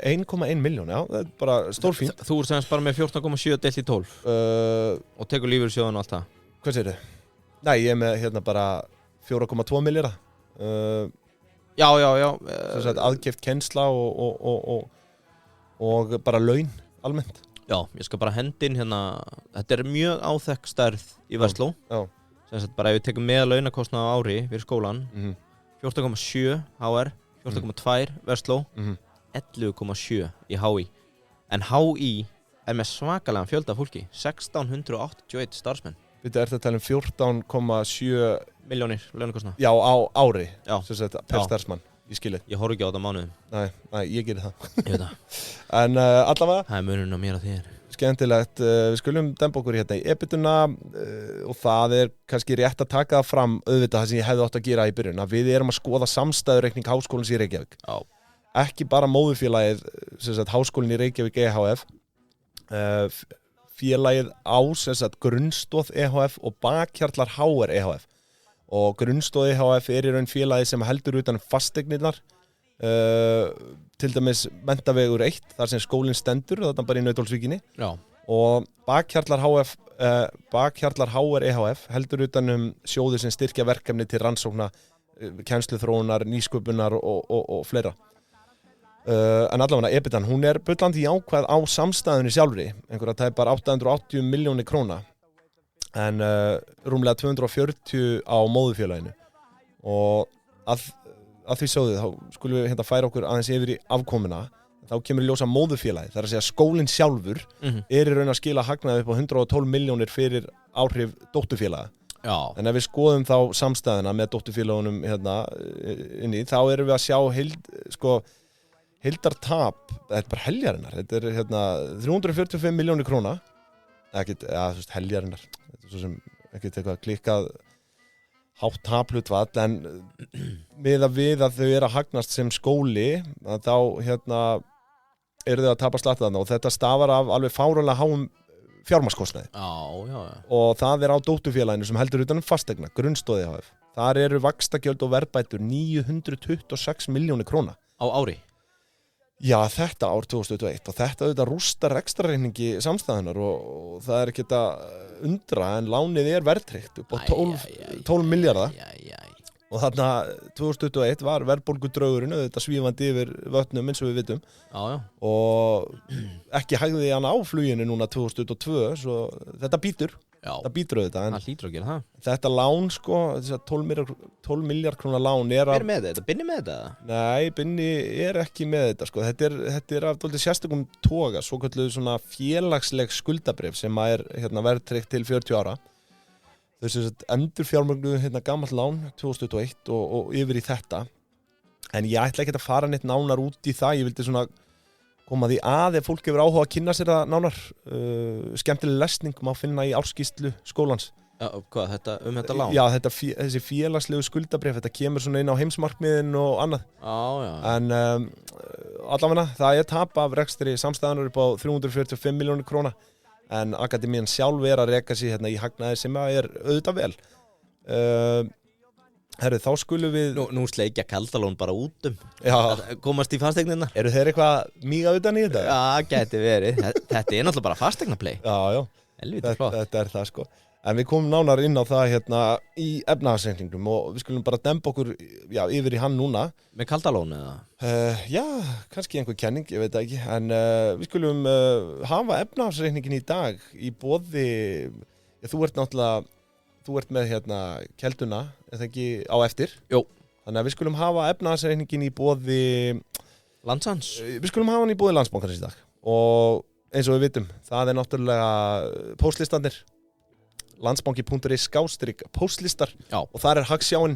1,1 milljón, já, það bara stórfínt. Þú semst bara með 14,7 deilt í 12 og tekur lífeyrissjóðan og allt það. Hvað segir þið? Nei, ég með bara 4,2 milljarða. Já. Aðkeypt kennsla og bara laun almennt. Já, ég skal bara hendin þetta mjög áþekk stærð í Versló. Já. Sem sagt bara ef við tekum með launakostnað á ári fyrir skólan 14,7 HR, 14,2 Versló, 11,7 í HÍ. En HÍ með svakalega fjölda fólki, 1681 starfsmenn. Þetta er að tala 14,7 milljónir launakostnað. Já, á ári, sem sagt per starfsmann, ég skilji. Ég horf ekki á þetta mánuðum. Nei, ég gerir það. Ég veit það. En allavega. Það munurinn á mér og þér. Skemmtilegt, við skulum demba okkur hérna í EBITDA og það kannski rétt að taka það fram auðvitað það sem ég hefði átt að gera í byrjun að við erum að skoða samstæðureikning Háskólans í Reykjavík. Ekki bara móðurfélagið sem sagt Háskólinn í Reykjavík EHF, félagið á sem sagt Grunnstoð EHF og Bakhjarlar HR EHF og Grunnstoð EHF í raun félagið sem heldur utan fasteignirnar. Til dæmis Menntavegur 1 þar sem skólinn stendur þarna bara í Nauthólsvíkinni og Bakhjarlar HF Bakhjarlar HR EHF heldur utan sjóði sem styrkja verkefni til rannsókna, kennsluþróunar, nýsköpunar og fleira. En allavega EBITDAn, hún bullandi jákvæð á samstæðunni sjálfri, einhverja tæpar 880 milljónir króna, en rúmlega 240 á móðurfélaginu. Og að því sögðu, þá skulum við færa okkur aðeins yfir í afkomuna. Þá kemur í ljósa móðurfélagið, það að segja skólinn sjálfur í raun að skila hagnaði upp á 112 milljónir fyrir áhrif dótturfélaga. Já. En ef við skoðum þá samstæðuna með dótturfélagunum inni, þá erum við að sjá heildartap, þetta bara heljarinnar, þetta 345 milljónir króna, heljarinnar, þetta svo sem ekkert eitthvað klikkað hátt taphlutfall, en við að þau að hagnast sem skóli, að þá eru þau að tapa slatta þarna og þetta stafar af alveg fáránlega háum fjármagnskostnaði. Já. Og það á dótturfélaginu sem heldur utan fasteigna, grunnstoði HF. Þar eru vaxtagjöld og verðbætur 926 milljónir króna. Á ári? Já, þetta ár 2021 og þetta auðvitað rústar rekstrarreikningi samstæðunar og það ekkert að undra en lánið verðtryggt upp á 12 milljarða. Og þarna 2021 var verðbólgudraugurinn auðvitað svífandi yfir vötnum eins og við vitum. Já. Og ekki hægði hann á fluginu núna 2022, svo þetta býtur. Já. Það býtur auðvitað. Það hlýtur að gera það. Þetta lán, þess að 12 miljard krónar lán Hver með þetta? Binni með þetta? Nei, Binni ekki með þetta, Þetta af dálítið sérstökum toga, svo kölluðu svona félagsleg skuldabréf sem verðtryggt til 40 ára. Þau endurfjármögnuðu gamalt lán 2021 og yfir í þetta. En ég ætla ekki að fara neitt nánar út í það. Ég vildi svona koma því að ef fólk hefur áhuga að kynna sér það nánar. Skemmtileg lesning má finna í ársskýrslu skólans. Já, hvað, þetta lán? Já, þessi félagslegu skuldabréf, þetta kemur svona inn á heimsmarkmiðin og annað. Já. En allavega, það tap af rekstri samstæðanar upp á 345 milljónir króna. En akademían sjálf að reka sig í hagnaði sem auðvitað vel. Þá skulum við... Nú sleikja Kaldalón bara út komast í fasteignina. Eru þeir eitthvað mýga utan í þetta? Já, geti verið. Þetta náttúrulega bara fasteignaplay. Já. Helviti flott. Þetta það En við komum nánar inn á það í efnahagsreikningnum og við skulum bara demba okkur yfir í hann núna. Með Kaldalón eða? Já, kannski einhver kenning, ég veit það ekki. En við skulum hafa efnahagsreikningin í dag í boði. Þú ert með kelduna, er það ekki á eftir? Jó. Þannig að við skulum hafa efnahagsreikningin í boði Landsans. Við skulum hafa hann í boði Landsbankans í dag. Og eins og við vitum, það náttúrulega póstlistanir. Landsbanki.is/póstlistar og þar hagsjáin.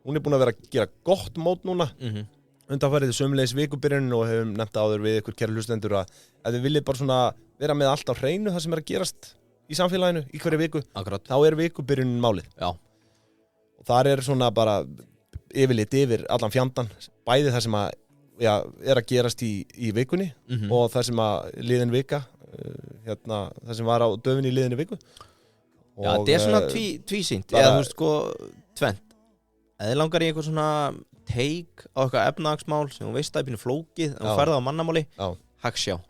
Hún búin að vera að gera gott mót núna. Undanfarið sömulegis vikubyrjunin og hefum nefnt áður við ykkur kæru hlustendur að ef þið viljið bara svona vera með allt á hreinu það sem að gerast í samfélaginu í hverju viku. Akkurat. Þá vikubyrjunin málið. Já. Og þar svona bara yfirlit yfir allan fjandann, bæði það sem að gerast í vikunni og það sem að liðin vika það sem var á döfinni í liðinni viku. Já, þetta svona tvísýnt eða tvennt. Eða langar í eitthvað svona take á eitthvað efnahagsmál sem hún veist að er flókið en hún færði á mannamáli. Hagsjáin.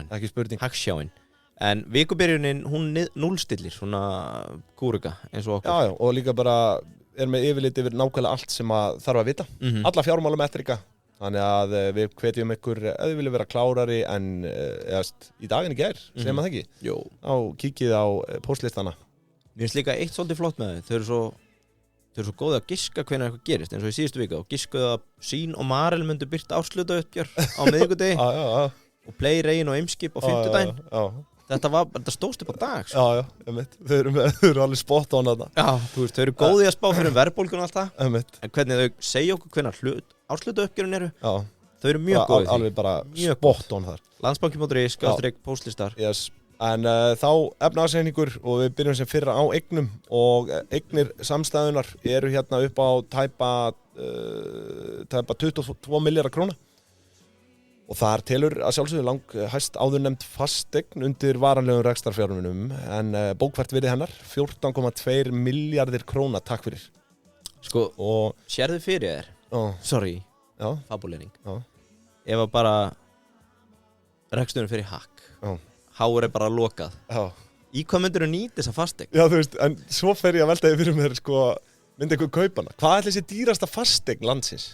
Ekki spurning. Hagsjáin. En vikubyrjunin, hún núllstillir svona kúruga eins og okkur. Já, og líka bara með yfirlit yfir nákvæmlega allt sem að þarf að vita. Alla fjármálametrika. Þannig að við hvetjum ykkur ef þið vilja vera klárari en í daginn í gær, segir maður það ekki? Jó. Á kíkið á póstlistana. Mér finnst líka eitt svolítið flott með þau. Þau eru svo góði að giska hvenær eitthvað gerist, eins og í síðustu viku. Og giskuðu að Sín og Marel myndu birta árshlutauppgjör á miðvikudegi. Og Play, Reyn og Eimskip á fimmtudaginn. Þetta stóðst upp á dag. Já, þau eru alveg spot on þarna. Já, þau eru góði að spá fyrir verðbólgun og allt það. En hvernig þau segja okkur hvenær árshlutauppgjörun eru. Já. Þau eru mjög góði því. Alveg bara spot on þar. Landsbanki.is/póstlistar. Yes. En þá efnahagsreikningur og við byrjum sem fyrra á eignum og eignir samstæðunar eru upp á tæpa 22 milljarðar króna. Og þar telur að sjálfsögðu lang hæst áðurnefnd fasteign undir varanlegum rekstrarfjármunum en bókfært virði hennar 14,2 milljarðir króna, takk fyrir. Og sérðu fyrir þér? Sorry, fabulering. Ef að bara reksturinn fyrir hakk. HR bara lokað. Í hvað myndir þú nýta þessa fasteign? Já, þú veist, en svo fer ég að velta því fyrir mér, sko, myndi einhver kaupa hana. Hvað er þessi dýrasta fasteign landsins?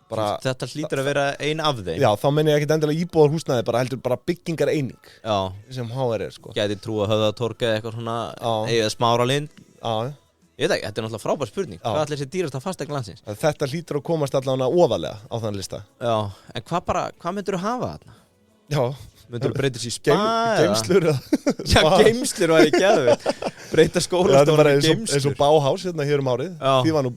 Þetta hlýtur að vera ein af þeim. Já, þá menn ég ekkert endilega íbúðarhúsnæði, heldur bara byggingareining. Já. Sem HR sko. Gæti trú að Höfðatorg eða eitthvað svona, eða Smáralind. Já. Ég veit ekki, þetta er náttúrulega frábær spurning. Hvað er þessi dýrasta fasteign landsins? Þetta hlýtur að komast allavega ofalega á þann lista. Já, en hvað myndir þú hafa þarna? Já. Myndir þú breyta sér í spa geimslur Já, geimslur var ég geðveikt. Breyta skólastofunum í geimslur. Eins og Bauhaus hérna hér árið. Því var nú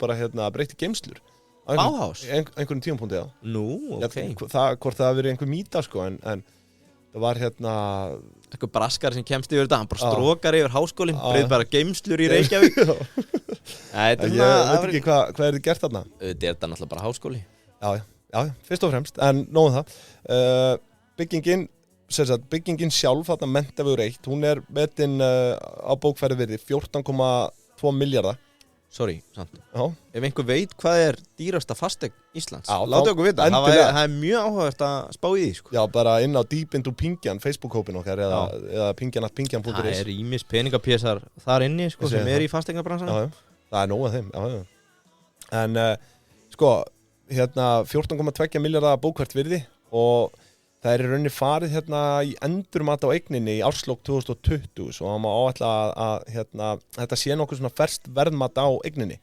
bara breytt í geimslur. Bauhaus? Einhverjum tímapunkti, já. Nú, ok. Hvort það hafi verið einhver mýta, sko, en það var eitthvað braskar sem kemst yfir þetta, hann bara strókar yfir háskólinn, breyð bara geimslur í Reykjavík. Ég veit ekki hvað er þið gert þarna? Þetta er náttúrulega bara háskóli. Já, fyrst og fremst, en nóg það. Byggingin sjálf, þarna Menntavegur 1, hún er metin á bókfærðvirði 14,2 milljarða. Sorry, samt. Já. Ef einhver veit hvað er dýrasta fasteign Íslands, láttu okkur vita. Það er mjög áhugavert að spá í því, sko. Já, bara inn á Deep into Pingjan, Facebook-hópin okkar, eða pingjan.pingjan.is. Það er ýmis peningapésar þar inni, sko, sem er í fasteignabransanum. Já, það er nóg af þeim, já. En, sko, 14,2 milljarða bókfært virði og það er í rauninni farið í endurmat á eigninni í árslok 2020 svo það má áætla að þetta sé nokkuð svona ferskt verðmat á eigninni.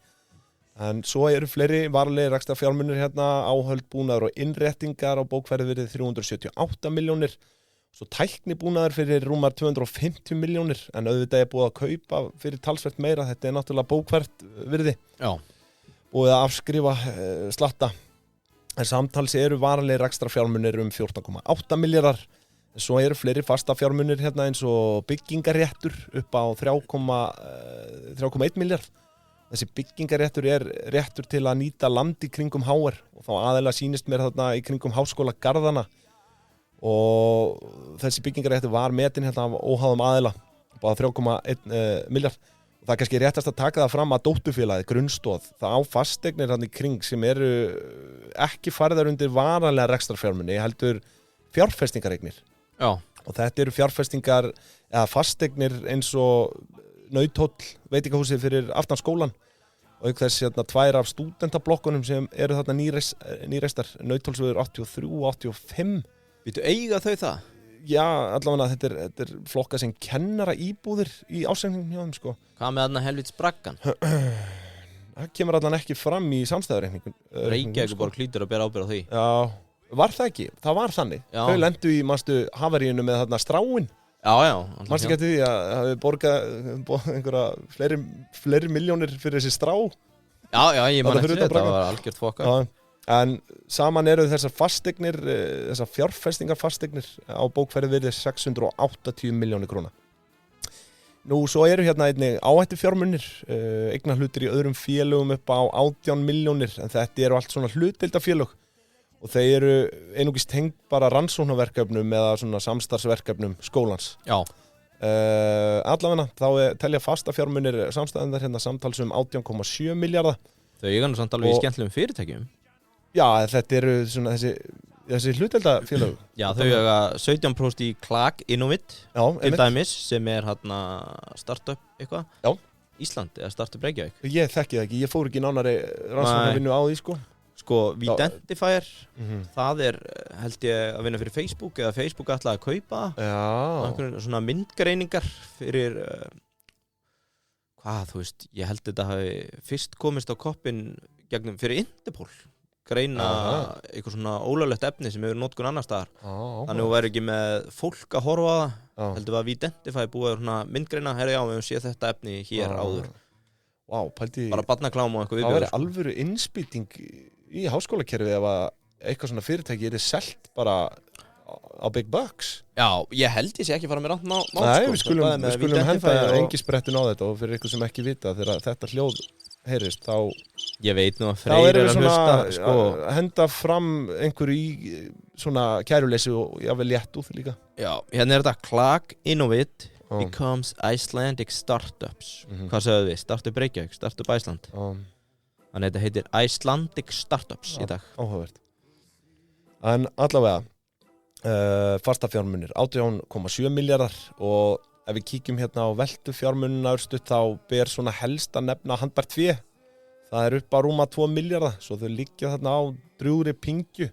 En svo eru fleiri varanlegir rekstrarfjármunir áhöld búnaður og innréttingar á bókfærið virði 378 milljónir. Svo tæknibúnaður fyrir rúmar 250 milljónir en auðvitað er búið að kaupa fyrir talsvert meira. Þetta er náttúrulega bókfært virði. Já. Búið að afskrifa slatta. En samtals eru varanlegir rekstrarfjármunir 14,8 milljarðar. Svo eru fleiri fasta fjármunir eins og byggingaréttur upp á 3,1 milljarð. Þessi byggingaréttur er réttur til að nýta land í kringum HR og þá aðeinslega sýnist mér þarna í kringum háskólagarðana. Og þessi byggingaréttur var metin af óháðum aðeila upp á 3,1 milljarð. Það er kannski réttast að taka það fram að dótturfélagið, grunnstoð, það á fasteignir í kring sem eru ekki farðar undir varanlega rekstrarfjármuni, heldur fjárfestingareignir. Já. Og þetta eru fjárfestingar eða fasteignir eins og Nauthóll, veitingahúsið fyrir aftan skólan og auk þess tvær af stúdentablokkunum sem eru þarna nýreistar, Nauthólsvegur 83 og 85. Býtu eiga þau það? Já, allavega þetta er flokka sem kennara íbúðir í ásækningum hjá þeim, sko. Hvað með þarna helvits braggan? Það kemur allan ekki fram í samstæðurreikningun. Reykjavíkurborg hlýtur að bera ábyrgð á því. Já, var það ekki? Það var þannig. Já. Þau lentu í havaríinu með þarna stráin. Já. Manstu ekki eftir því að hafi borgað einhverja fleiri milljónir fyrir þessi strá? Já, ég man eftir þetta var algjört fokka. Já. En saman eru þessar fasteignir, þessar fjárfestingarfasteignir á bókfærið virði 680 milljónir króna. Nú, svo eru einnig áhættu fjármunir, eignarhlutir í öðrum félögum upp á 18 milljónir, en þetta eru allt svona hlutdeildarfélög og þeir eru einungis tengd bara rannsóknarverkefnum eða svona samstarfsverkefnum skólans. Já. Allavega, þá telja fasta fjármunir samstæðendar samtals 18,7 milljarða. Þau eiga nú samt alveg í skemmtilegum fyrirtækjum. Já, þetta eru svona þessi hlutdeildarfélög. Já, þau eiga 17% í Klag Innovit til dæmis sem er startup eitthvað. Já. Ísland eða startup Reykjavík. Ég þekki það ekki, ég fór ekki nánari rannsóknarvinnu á því, sko. Sko, Videntifier, það er held ég að vinna fyrir Facebook eða Facebook ætlaði að kaupa. Já. Einhverjum svona myndgreiningar fyrir þú veist, ég held þetta hafi fyrst komist á koppinn fyrir Interpol. Greina eitthvað svona ólöglegt efni sem hefur notkun annar staðar. Þannig að þú væri ekki með fólk að horfa á það. Heldur að Videntifier búið svona myndgreina, við höfum séð þetta efni hér áður. Vá, pældi. Bara barnaklám og eitthvað viðbjóður. Það væri alvöru innspýting í háskólakerfið ef að eitthvað svona fyrirtæki er selt bara á big bucks. Já, ég held ég sé ekki fara með rangt mál. Nei, við skulum henda engisbrettin á þetta og fyrir ykkur sem ekki vita þegar þetta hljóð heyrist, þá ég veit nú að Freyr er að hlusta, sko. Henda fram einhverju í svona kæruleysi og jável léttúð líka. Já, hérna er þetta Klag Innovit becomes Icelandic Startups. Hvað sagðu við? Startup Reykjavík, Startup Iceland. Þannig þetta heitir Icelandic Startups í dag. Áhugavert. En allavega, Fastafjármunir 18,7 milljarðar og ef við kíkjum hérna á veltufjármunina örstutt þá ber svona helst að nefna handbært fé. Það upp á rúma 2 milljarða, svo þau liggja þarna á drjúgri pingju.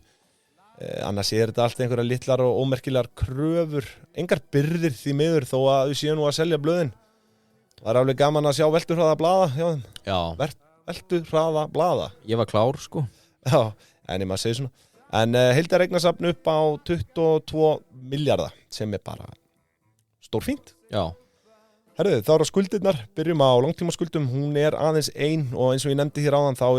Annars þetta allt einhverja litlar og ómerkilegar kröfur. Engar byrðir því miður þó að við séum nú að selja blöðin. Það alveg gaman að sjá veltuhraða blaða hjá þeim. Já. Veltuhraða blaða. Ég var klár, sko. Já, en maður segir svona. En heildareignasafn upp á 22 milljarða sem bara stórfínt. Já. Herðu, þá skuldirnar, byrjum á langtímaskuldum, hún aðeins ein og eins og ég nefndi hér áðan þá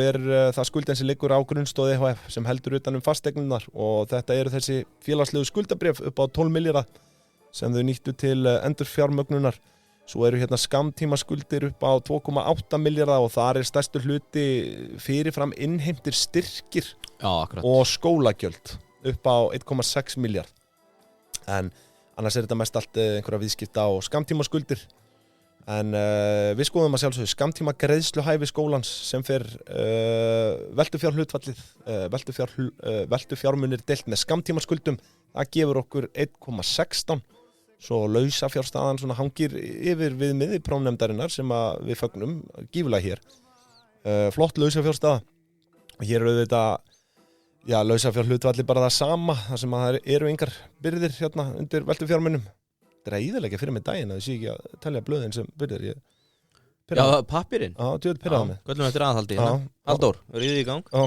það skuldin sem liggur á grunnstóð EHF sem heldur utan fasteigninar og þetta þessi félagslegu skuldabréf upp á 12 milljarða sem þau nýttu til endurfjármögnunar. Svo hérna skammtímaskuldir upp á 2,8 milljarða og þar stærstur hluti fyrirfram innheimtir styrkir. Já, akkurat. Og skólagjöld upp á 1,6 milljarð. En annars þetta mest allt einhverja viðskipta á skammtímaskuldir. En við skoðum að sjálfsögðu skammtíma greiðsluhæfi skólans sem fer veltufjárhlutfallið, veltufjármunir deilt með skammtímaskuldum, það gefur okkur 1,16. Svo lausafjárstaðan svona hangir yfir við miðiprófnefndarinnar sem við fögnum gífulega hér. Flott lausafjárstaða. Og hér auðvitað, já, lausafjárhlutfallið bara það sama, þar sem það engar byrðir hérna undir veltufjármunum. Þetta æðilega fyrir mig daginn að ég sé ekki að telja blöðin sem byrðir. Já, pappirinn? Já, djöð pyrraði mig. Göllum eftir aðhaldi hérna. Halldór, verður í gang? Já.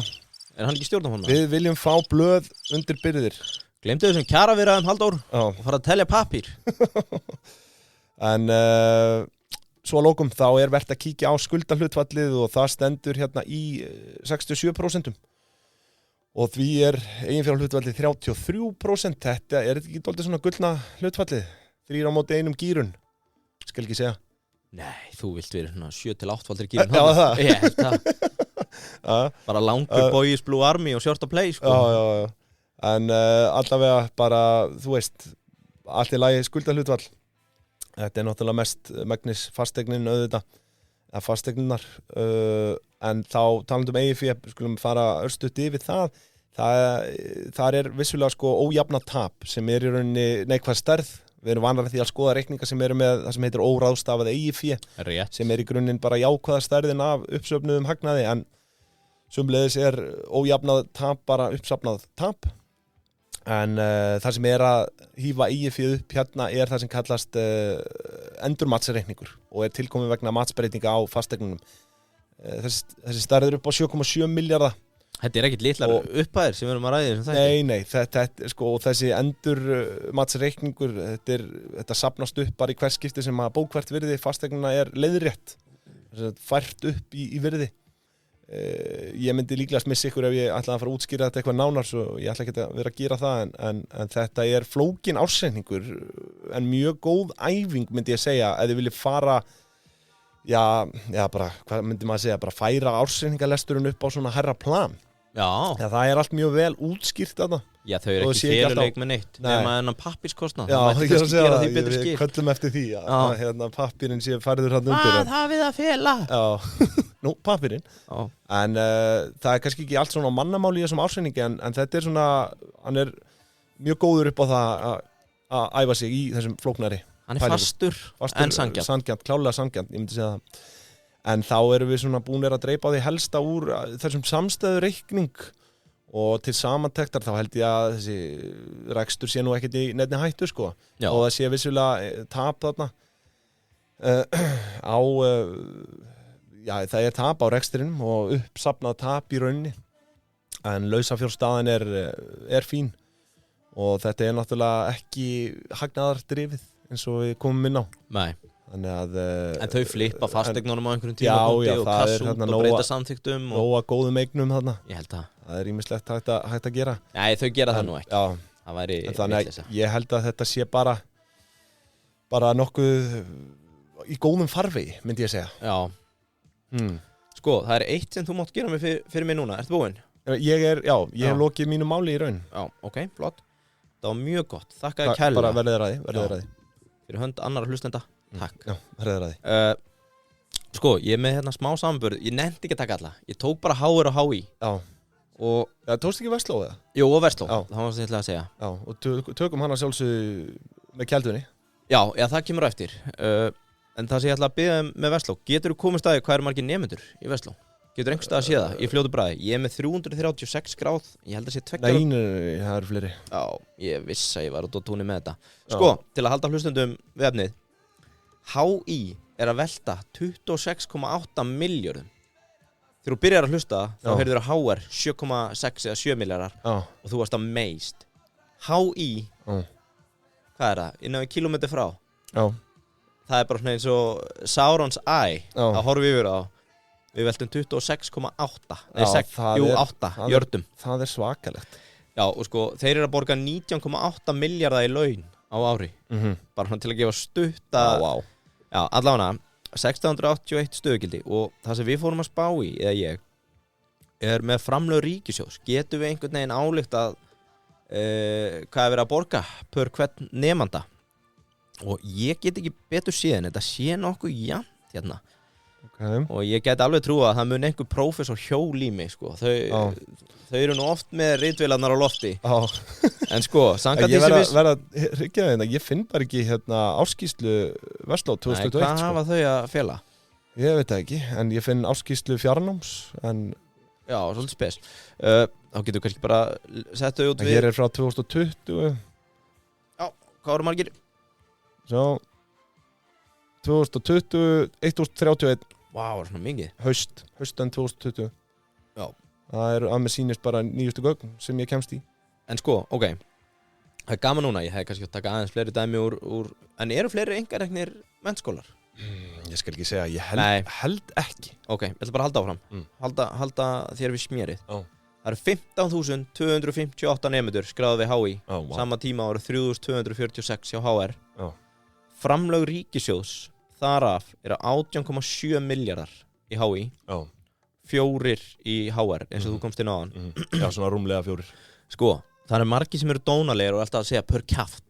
Hann ekki stjórnarformaður? Við viljum fá blöð undir byrðir. Gleymdu þessum kjaraviðræðum, Halldór, og fara að telja pappír. En svo að lókum þá vert að kíkja á skuldahlutfallið og það stendur hérna í 67%. Og því eiginfjárhlutfallið 33%. Þetta ekki dálítið svona gullna hlutfallið? 3 á móti 1 gírun. Skal ekki segja. Nei, þú vilt vera svona 7-8-faldir gírun. Já, það. Ég held það. Bara langur boys Blue Army og short of play, sko. Já. En allavega bara, þú veist, allt í lagi skuldahlutfall. Þetta náttúrulega mest megnis fasteignin auðvitað, eða fasteigninar. En þá talandum EIF, skulum fara örstutt yfir það. Það vissulega sko ójafna tap sem í rauninni neikvæð stærð. Við erum vanar því að skoða reikninga sem með það sem heitir óráðstafað EIF, sem í grunninn bara jákvæða stærðin af uppsöfnuðum hagnaði, en sömuleiðis ójafnað tap bara uppsafnað tap. En það sem að hífa EIF upp hérna það sem kallast endurmatsreikningur og tilkomið vegna matsbreytinga á fasteignunum. Þessi stærður upp á 7,7 milljarða. Þetta ekkert litlar upphæðir sem við erum að ræða þessum þætti. Nei, þetta sko, og þessi endurmatsreikningur, þetta safnast upp bara í hvers skipti sem að bókvært virði fasteignuna leiðrétt, fært upp í virði. Ég myndi líklegast missa ykkur ef ég ætlaði að fara að útskýra þetta eitthvað nánar, svo ég ætla ekki að vera að gera það, en þetta flókin ársreikningur, en mjög góð æfing myndi ég segja, ef þið viljið fara, já, bara, hvað myndi maður segja, bara færa ársreikningalesturinn upp á svona hærra plan. Já, það allt mjög vel útskýrt þarna. Já, þau ekki féluleik með neitt nema þennan pappírskostnað. Já, ég er að segja það, við köllum eftir því að pappírinn sé færður hann undir. Hvað hafið að fela? Já, nú, pappírinn. En það kannski ekki allt svona mannamáli í þessum ársreiningi, en þetta svona, hann mjög góður upp á það að æfa sig í þessum flóknari. Hann fastur en sanngjarn. Sanngjarn, klálega sanngjarn, ég myndi segja það. En þá erum við svona búinir að dreipa á því helsta úr þessum samstæðureikning og til samantektar þá held ég að þessi rekstur sé nú ekkert í neinni hættu, sko. Já. Og það sé vissulega tap þarna á, já, það tap á reksturinnum og uppsafnað tap í rauninni. En lausafjárstaðan fín og þetta náttúrulega ekki hagnaðardrifið eins og við komum inn á. Nei. En þau flippa fasteignunum á einhverjum tímapunkti og kassa út og breyta samþyktum og nóga góðum eignum þarna. Ég held það. Það ýmislegt hægt að gera. Nei, þau gera það nú ekki. Já. Það væri vitleysa. Ég held að þetta sé bara nokkuð í góðum farvegi, myndi ég segja. Já. Sko, það eitt sem þú mátt gera mig fyrir mig núna. Ertu búinn? Ég hef lokið mínu máli í raun. Já, ok, flott. Það var mjög gott. Þakka þér kærlega. Bara verðið ræði. Fyrir hönd annarra hlustenda. Takk. Já, verðið ræði. Sko, ég með hérna smá samanburð. Ég nefndi ekki að taka alla. Ég tók bara HR og HÍ. Já. Og tókst ekki Vestló eða? Jú, og Vestló, það var það sem ég ætlaði að segja. Já, og tökum hana sjálfsög með Keldunni. Já, það kemur á eftir. En það sem ég ætla að biðja með Vestló, getur þú komist að hvað eru margir nemendur í Vestló? Getur einhvers stað að sé það í fljótu bragði? Ég er með 336 gráð, ég held að sé 2 gráð. Nei, það eru fleiri. Já, ég vissi að ég var út á túni með þetta. Sko, til að halda hlustendum við efnið, HÍ er að velta 26,8 milljörðum. Þegar þú byrjar að hlusta, þá heyrður að HR 7,6 eða 7 miljardar og þú varst amazed. HÍ, hvað er það? Innan við kilometri frá. Já. Það er bara svona eins og Saurons Eye að horfa yfir á. Við veltum 26,8. Nei, 8 jördum. Það er svakalegt. Já, og sko, þeir eru að borga 19,8 miljardar í laun á ári. Bara til að gefa stutta. Já, allavega 1681 stöðugildi og það sem við fórum að spá í, eða ég, er með framlög ríkissjóðs. Getum við einhvern veginn ályktað hvað er verið að borga per hvern nemanda? Og ég get ekki betur séð en þetta sé nokkuð jafnt hérna. Og ég get alveg trúa að það mun einhver prófessor hjól í mig, sko. Þau eru nú oft með ritvélarnar á lofti. En sko, samkvæmt ég verða að hryggja þetta, ég finn bara ekki áskýrslu Vestló 2021. Nei, hvað hafa þau að fela? Ég veit það ekki, en ég finn áskýrslu fjarnáms, en... Já, svolítið spes. Þá getur kannski bara sett þau út við... Hér er frá 2020. Já, hvað voru margir? Svo... 2020, 1031. Vá, það er svona mikið. Haustan 2020. Já. Það er að mér sýnist bara nýjustu gögn sem ég kemst í. En sko, ok. Það er gaman núna, ég hef kannski að taka aðeins fleiri dæmi úr... En eru fleiri einkareknir mennskólar? Ég skal ekki segja, ég held ekki. Ok, ég ætla bara að halda áfram. Halda þér við smjörið. Það eru 15.258 nemendur skráðu við HÍ. Sama tíma ára 3.246 hjá HR. Framlög ríkissjóðs þaraf eru 18,7 miljardar í HÍ. 4 í HR, eins og þú komst inn á hann. Já, svona rúmlega 4. Sko, það eru margir sem eru dónalegir og alltaf að segja per kjaft.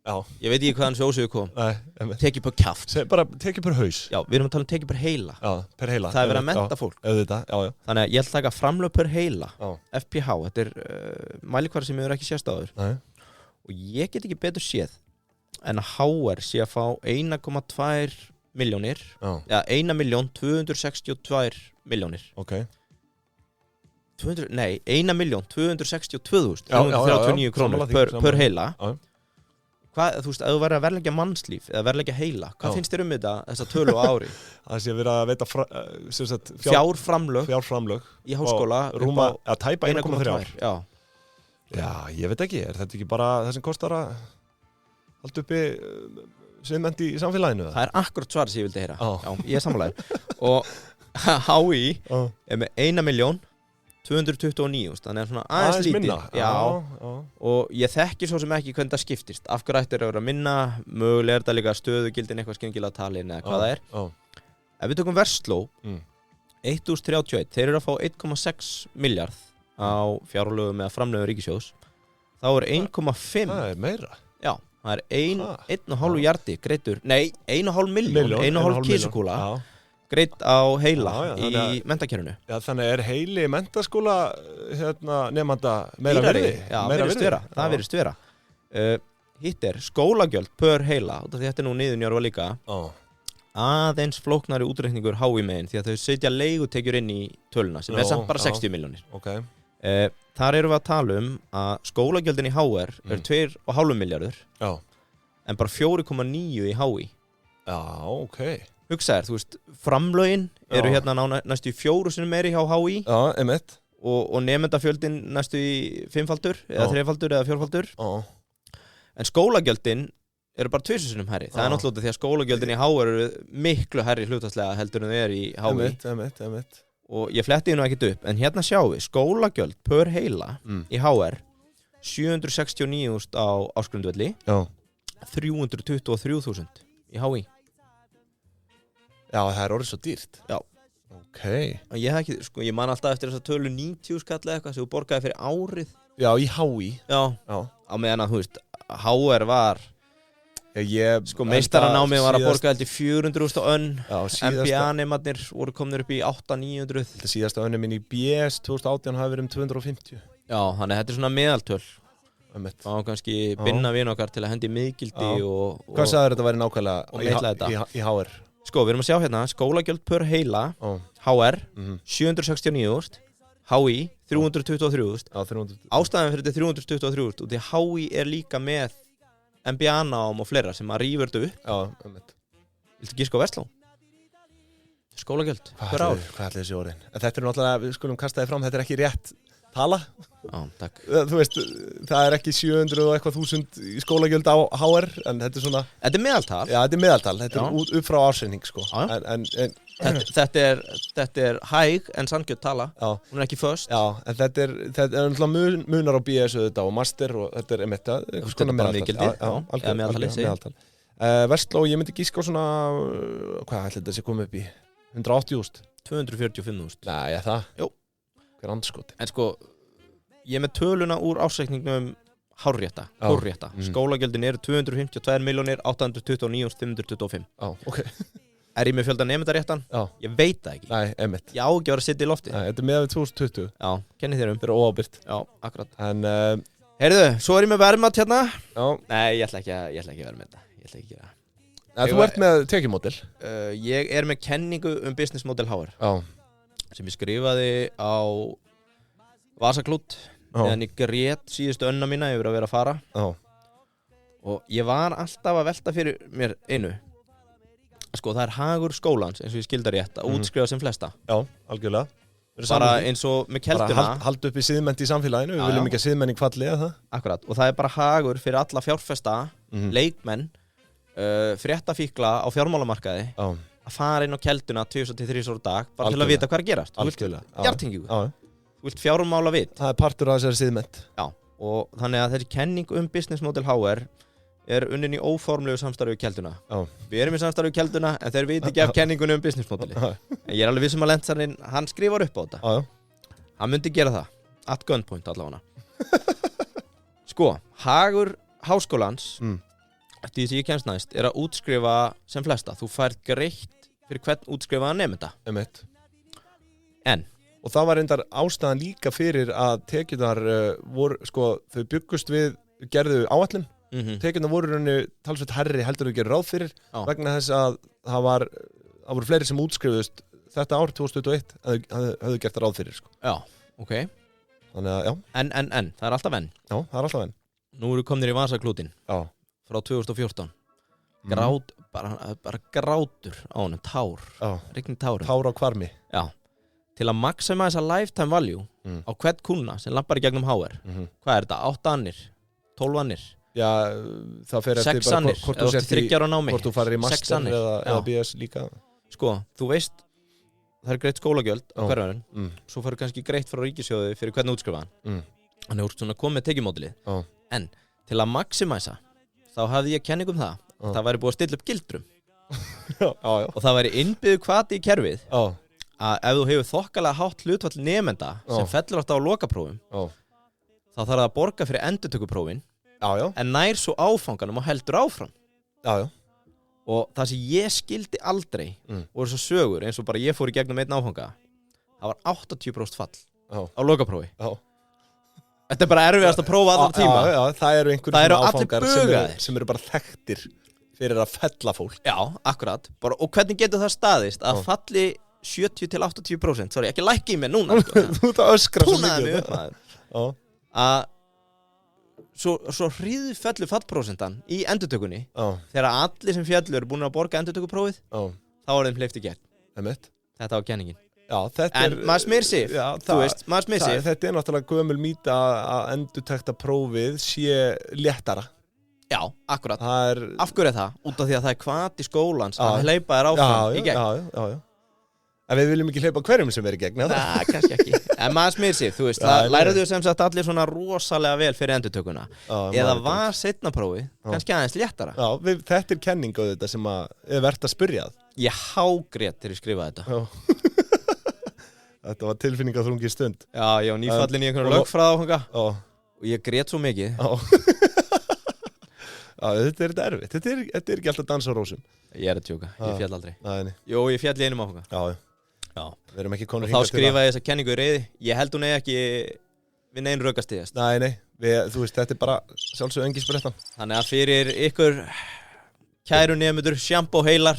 Já. Ég veit ekki hvaðan sjósuðu kom. Nei, tekið per kjaft. Bara tekið per haus. Já, við erum að tala um tekið per heila. Já, per heila. Það er verið að mennta fólk. Auðvitað, já. Þannig að ég ætla að taka framlög per heila. FPH, þetta er mælikvarði sem ég er ekki sést áður. Nei. Og ég get ekki betur séð en að HR sé að fá 1,2 milljónir. Já, 1.262 milljónir. Ok. 1.262.339 krónur per heila. Hvað, þú veist, ef þú verður að verðleggja mannslíf eða verðleggja heila, hvað finnst þér þetta, þessa tölu á ári? Það sé að vera að veita fjárframlög í háskóla rúma að tæpa 1,3. Já, ég veit ekki, er þetta ekki bara það sem kostar að halda uppi siðmennt í samfélaginu? Það er akkurat svar sem ég vildi heyra. Já, ég er sammálaður. Og HÍ er með 1.229.000, þannig að svona aðeins lítið. Minna. Já. Og ég þekki svo sem ekki hvernig það skiptist. Af hverju ættir að vera minna, mögulega er þetta líka stöðugildin eitthvað skyngilega talin eða hvað það er. Ef við tökum Vestló, 1031, þeir eru að fá 1,6 miljard á fjárlögum eða framlögum ríkissjóðs. Þá er 1,5. Það er meira. Já, það er 1,5 jardi greiddur, nei, 1,5 miljón, 1,5 kísukúla. Greitt á heila í menntakerfinu. Já, þannig er heili menntaskóla nemanda meira virði? Já, það virðist vera. Hitt er skólagjöld per heila, og þetta er nú niðurnjörfa líka, aðeins flóknari útreikningur HÍ megin, því að þau setja leigutekjur inn í töluna, sem er samt bara 60 milljónir. Okay. Þar erum við að tala um að skólagjöldin í HR er 2,5 milljarður, en bara 4,9 í HÍ. Já, ok. Hugsaðir, þú veist, framlögin eru hérna næstu 4 sinni meiri hjá HÍ. Já, einmitt. Og nemendafjöldin næstu í 5-faldur, eða 3-faldur, eða 4-faldur. En skólagjöldin eru bara 2 sinnum herri. Það er náttúrulega því að skólagjöldin í HÍ eru miklu herri hlutfallslega heldur en þau eru í HÍ. Einmitt. Og ég fletti nú ekkert upp, en hérna sjáum við, skólagjöld per heila í HR, 769.000 á Ásgrundvelli, 323.000 í HÍ. Já, það er orðið svo dýrt. Já. Ok. Ég man alltaf eftir þess að tölu 90 skall eitthvað sem þú borgaði fyrir árið. Já, í HÍ. Já. Á meðan að, þú veist, HR var, Sko meistaranámið var að borga heldur 400.000 á önn. MBA-nemarnir voru komnir upp í 800-900. Þetta síðasta önni minn í BS 2018 hafi verið 250. Já, þannig þetta svona meðaltöl. Það var kannski binna vin okkar til að hendi miðgildi og hvað sagður þetta væri nákvæmlega í HR? Sko, við erum að sjá hérna skólagjöld per heila HR 769.000, HÍ 323.000. Ástæðan fyrir þetta 323.000 og því HÍ er líka með MBA-nám og fleira sem að rífur þetta upp. Viltu giska á Vestló? Skólagjöld per ár. Hvað ætli þessi orðin? Þetta er náttúrulega, við skulum kasta þið fram, þetta er ekki rétt tala. Já, takk. Þú veist, það er ekki 700 og eitthvað þúsund í skólagjöld á HR, en þetta er svona... Þetta er meðaltal. Já, þetta er meðaltal. Þetta er upp frá ársreining, sko. Þetta er hæg en sanngjöld tala. Já. Hún er ekki föst. Já, en þetta er náttúrulega munar á BS auðvitað og master og þetta er einmitt að... Þetta er bara miðgildi. Já, meðaltal. Vestló, ég myndi gíska á svona... Hvað ætli þetta sé komið upp í? 180.000? 245.000. Nei, það? Jú. En sko, ég er með töluna úr ársreikningnum hárrétta. Skólagjöldin eru 252.829.525. Er ég með fjölda nemenda réttan? Ég veit það ekki. Nei, einmitt. Ég á ekki að vera að sitja í lofti. Nei, þetta er með 2020. Já, kenni þér Þetta er óábyrgt. Já, akkurat. En, heyrðu, svo er ég með verðmat hérna. Já. Nei, ég ætla ekki að vera með þetta. Ég ætla ekki að gera það. Þú ert með tekjumódel? Ég er með kenningu business model HR. Já. Sem ég skrifaði á Vasaklút meðan ég grét síðustu önna mína yfir að vera að fara. Og ég var alltaf að velta fyrir mér einu. Sko, það er hagur skólans, eins og ég skildar rétt, að útskrifa sem flesta. Já, algjörlega. Bara eins og með kelduna. Bara halda upp í siðmennt í samfélaginu, við viljum ekki að siðmenning falli eða það. Akkurat, og það er bara hagur fyrir alla fjárfesta, leikmenn, fréttafíkla á fjármálamarkaði. Að fara inn á kelduna 2-3 ára dag bara til að vita hvað er að gerast. Hjartingu. Þú vilt fjármála vit. Það er partur af þessari siðmennt. Já, og þannig að þessi kenning business model HR er unnin í óformlegu samstarfi við kelduna. Við erum í samstarfi við kelduna en þeir viti ekki af kenningunum business modeli. En ég er alveg vissum að Lentzarinn, hann skrifar upp á þetta. Hann myndi gera það. At gunpoint allavega. Sko, hagur háskólans því sem ég kemst næst er að útskrifa sem flesta. Þú færð greitt fyrir hvern útskrifaða nemenda. En og það var reyndar ástæðan líka fyrir að tekjurnar voru, sko, þau byggust við, gerðu áætlun. Tekjurnar voru rauninu talsveit herri heldur þau gerðu ráð fyrir vegna þess að það voru fleiri sem útskrifuðust þetta ár 2021 höfðu gert það ráð fyrir, sko. Já, ok. Þannig að, já. En, það er alltaf en. Já, það er alltaf en. Nú eru komnir í Vasaklútin. Já. Frá 2014. Bara grátur á honum, tár. Rigning tárum. Tár á hvarmi. Já. Til að maximæsa lifetime value á hvern kuna sem lappar í gegnum HR. Hvað er þetta? 8 annir? 12 annir? Já, það fer eftir 6 annir? Eða 3 ára námi? Hvort þú farir í master eða BS líka? Sko, þú veist, það er greitt skólagjöld á hverjum. Svo farið kannski greitt frá ríkissjóði fyrir hvern útskrifaðan. Þannig að þú ert svona komið með tekjumódelið. En til að maximæsa, þá hafði ég kenning það. Það væri búið að stilla upp gildrum. Og það væri innbyggðu hvati í kerfið. Að ef þú hefur þokkalega hátt hlutfall nemenda sem fellur alltaf á lokaprófum þá þarf það að borga fyrir endurtökuprófin en nær svo áfanganum og heldur áfram. Og það sem ég skildi aldrei voru svo sögur eins og bara ég fór í gegnum einn áfanga. Það var 80% fall á lokaprófi. Þetta er bara erfiðast að prófa allar tíma. Það eru einhverjum áfangar sem eru bara þekktir fyrir að fella fólk. Já, akkurat. Og hvernig getur það staðist að falli 70-80%, sorry, ekki lækki í mig núna. Þú ert að öskra svo mikið. Að svo hríðfellur fallprósentan í endurtökunni þegar allir sem fjallu eru búin að borga endurtökuprófið þá er þeim hleypt í gegn. Þetta var kenningin. En maður smyr sig, þú veist, maður smyr sig. Þetta er náttúrulega gömul mýta að endurtekta prófið sé léttara. Já, akkurat. Af hverju er það? Út af því að það er hvati skólans að hleypa þér áfram í gegn. Já. En við viljum ekki hleypa hverjum sem er í gegn. Nei, kannski ekki. En maður smyr sig, þú veist, það læriðu sem sagt allir svona rosalega vel fyrir endurtökuna. Eða var seinna prófið, kannski aðeins léttara. Já, þetta er kenning á þetta sem er verðt að spyrja það. Ég hágrét þegar ég skrifaði þetta. Þetta var tilfinningaþrungi stund. Já, ég var nýfallin í einhverjum lögfræðáfanga og ég grét svo mikið. Þetta er erfitt, þetta er ekki alltaf dans á rósum. Ég er að tjóka, ég fjall aldrei. Nei. Jú, ég fjall í einum áfanga. Já. Við erum ekki konur hingað til það. Og þá skrifaði þessa kenningu í reiði. Ég held hún ekki við neinn rökastíðast. Nei, þú veist, þetta er bara sjálfsög engisbrettan. Þannig að fyrir ykkur kæru nemendur, Shampoo heilar,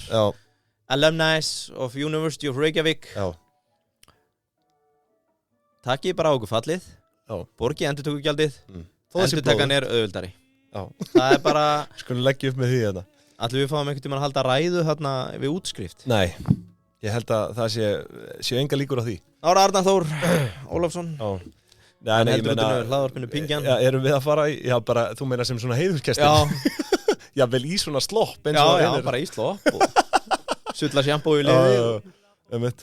alumni of University of Reykjavík. Takkið bara á okkur fallið, borgið endurtökugjaldið, endurtakan er auðvildari. Það er bara... Skulum leggja upp með því þetta. Ætlum við fáum einhvern tímann að halda ræðu þarna við útskrift? Nei, ég held að það sé enga líkur á því. Ára Arnar Þór Ólafsson. Hann heldur út um hlaðvarpinu Pingjan. Erum við að fara í, bara, þú meina sem svona heiðurskestir? Já, vel í svona slopp. Já, bara í slopp og sulla sjampó í liði.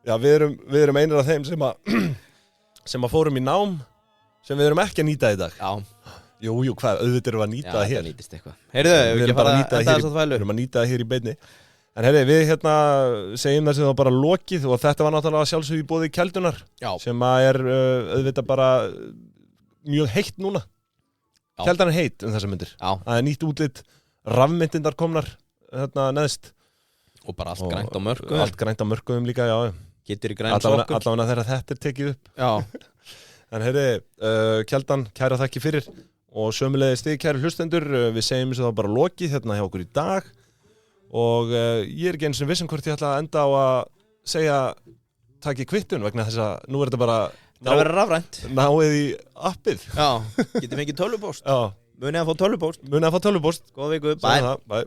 Já, við erum einir af þeim sem að fórum í nám sem við erum ekki að nýta í dag. Já. Jú, hvað, auðvitað erum við að nýta það hér. Já, það nýtist eitthvað. Heyrðu, við erum að nýta það hér í beinni. En heyrðu, við segjum þessi þá bara lokið og þetta var náttúrulega sjálfsög í boði Keldunar sem er auðvitað bara mjög heitt núna. Keldan er heitt þessar myndir. Það er nýtt útlit, rafmyndindar komnar neðst. Og bara allt grænt á mörkuðum. Allt grænt á mörkuðum líka, já. Getur í grænt sokkur. Allavega þegar þetta er tekið upp. Já. En heyrðu, Keldan, kæra þakki fyrir. Og sömulegis þið kæru hlustendur, við segjum þess að það bara lokið hérna hjá okkur í dag og ég er ekki eins og vissum hvort ég ætla að enda á að segja takk í kvittun vegna þess að nú er þetta bara það er að vera rafrænt náið í appið. Já, getið fengið tölvupóst. Munið að fá tölvupóst. Góða viku, bye.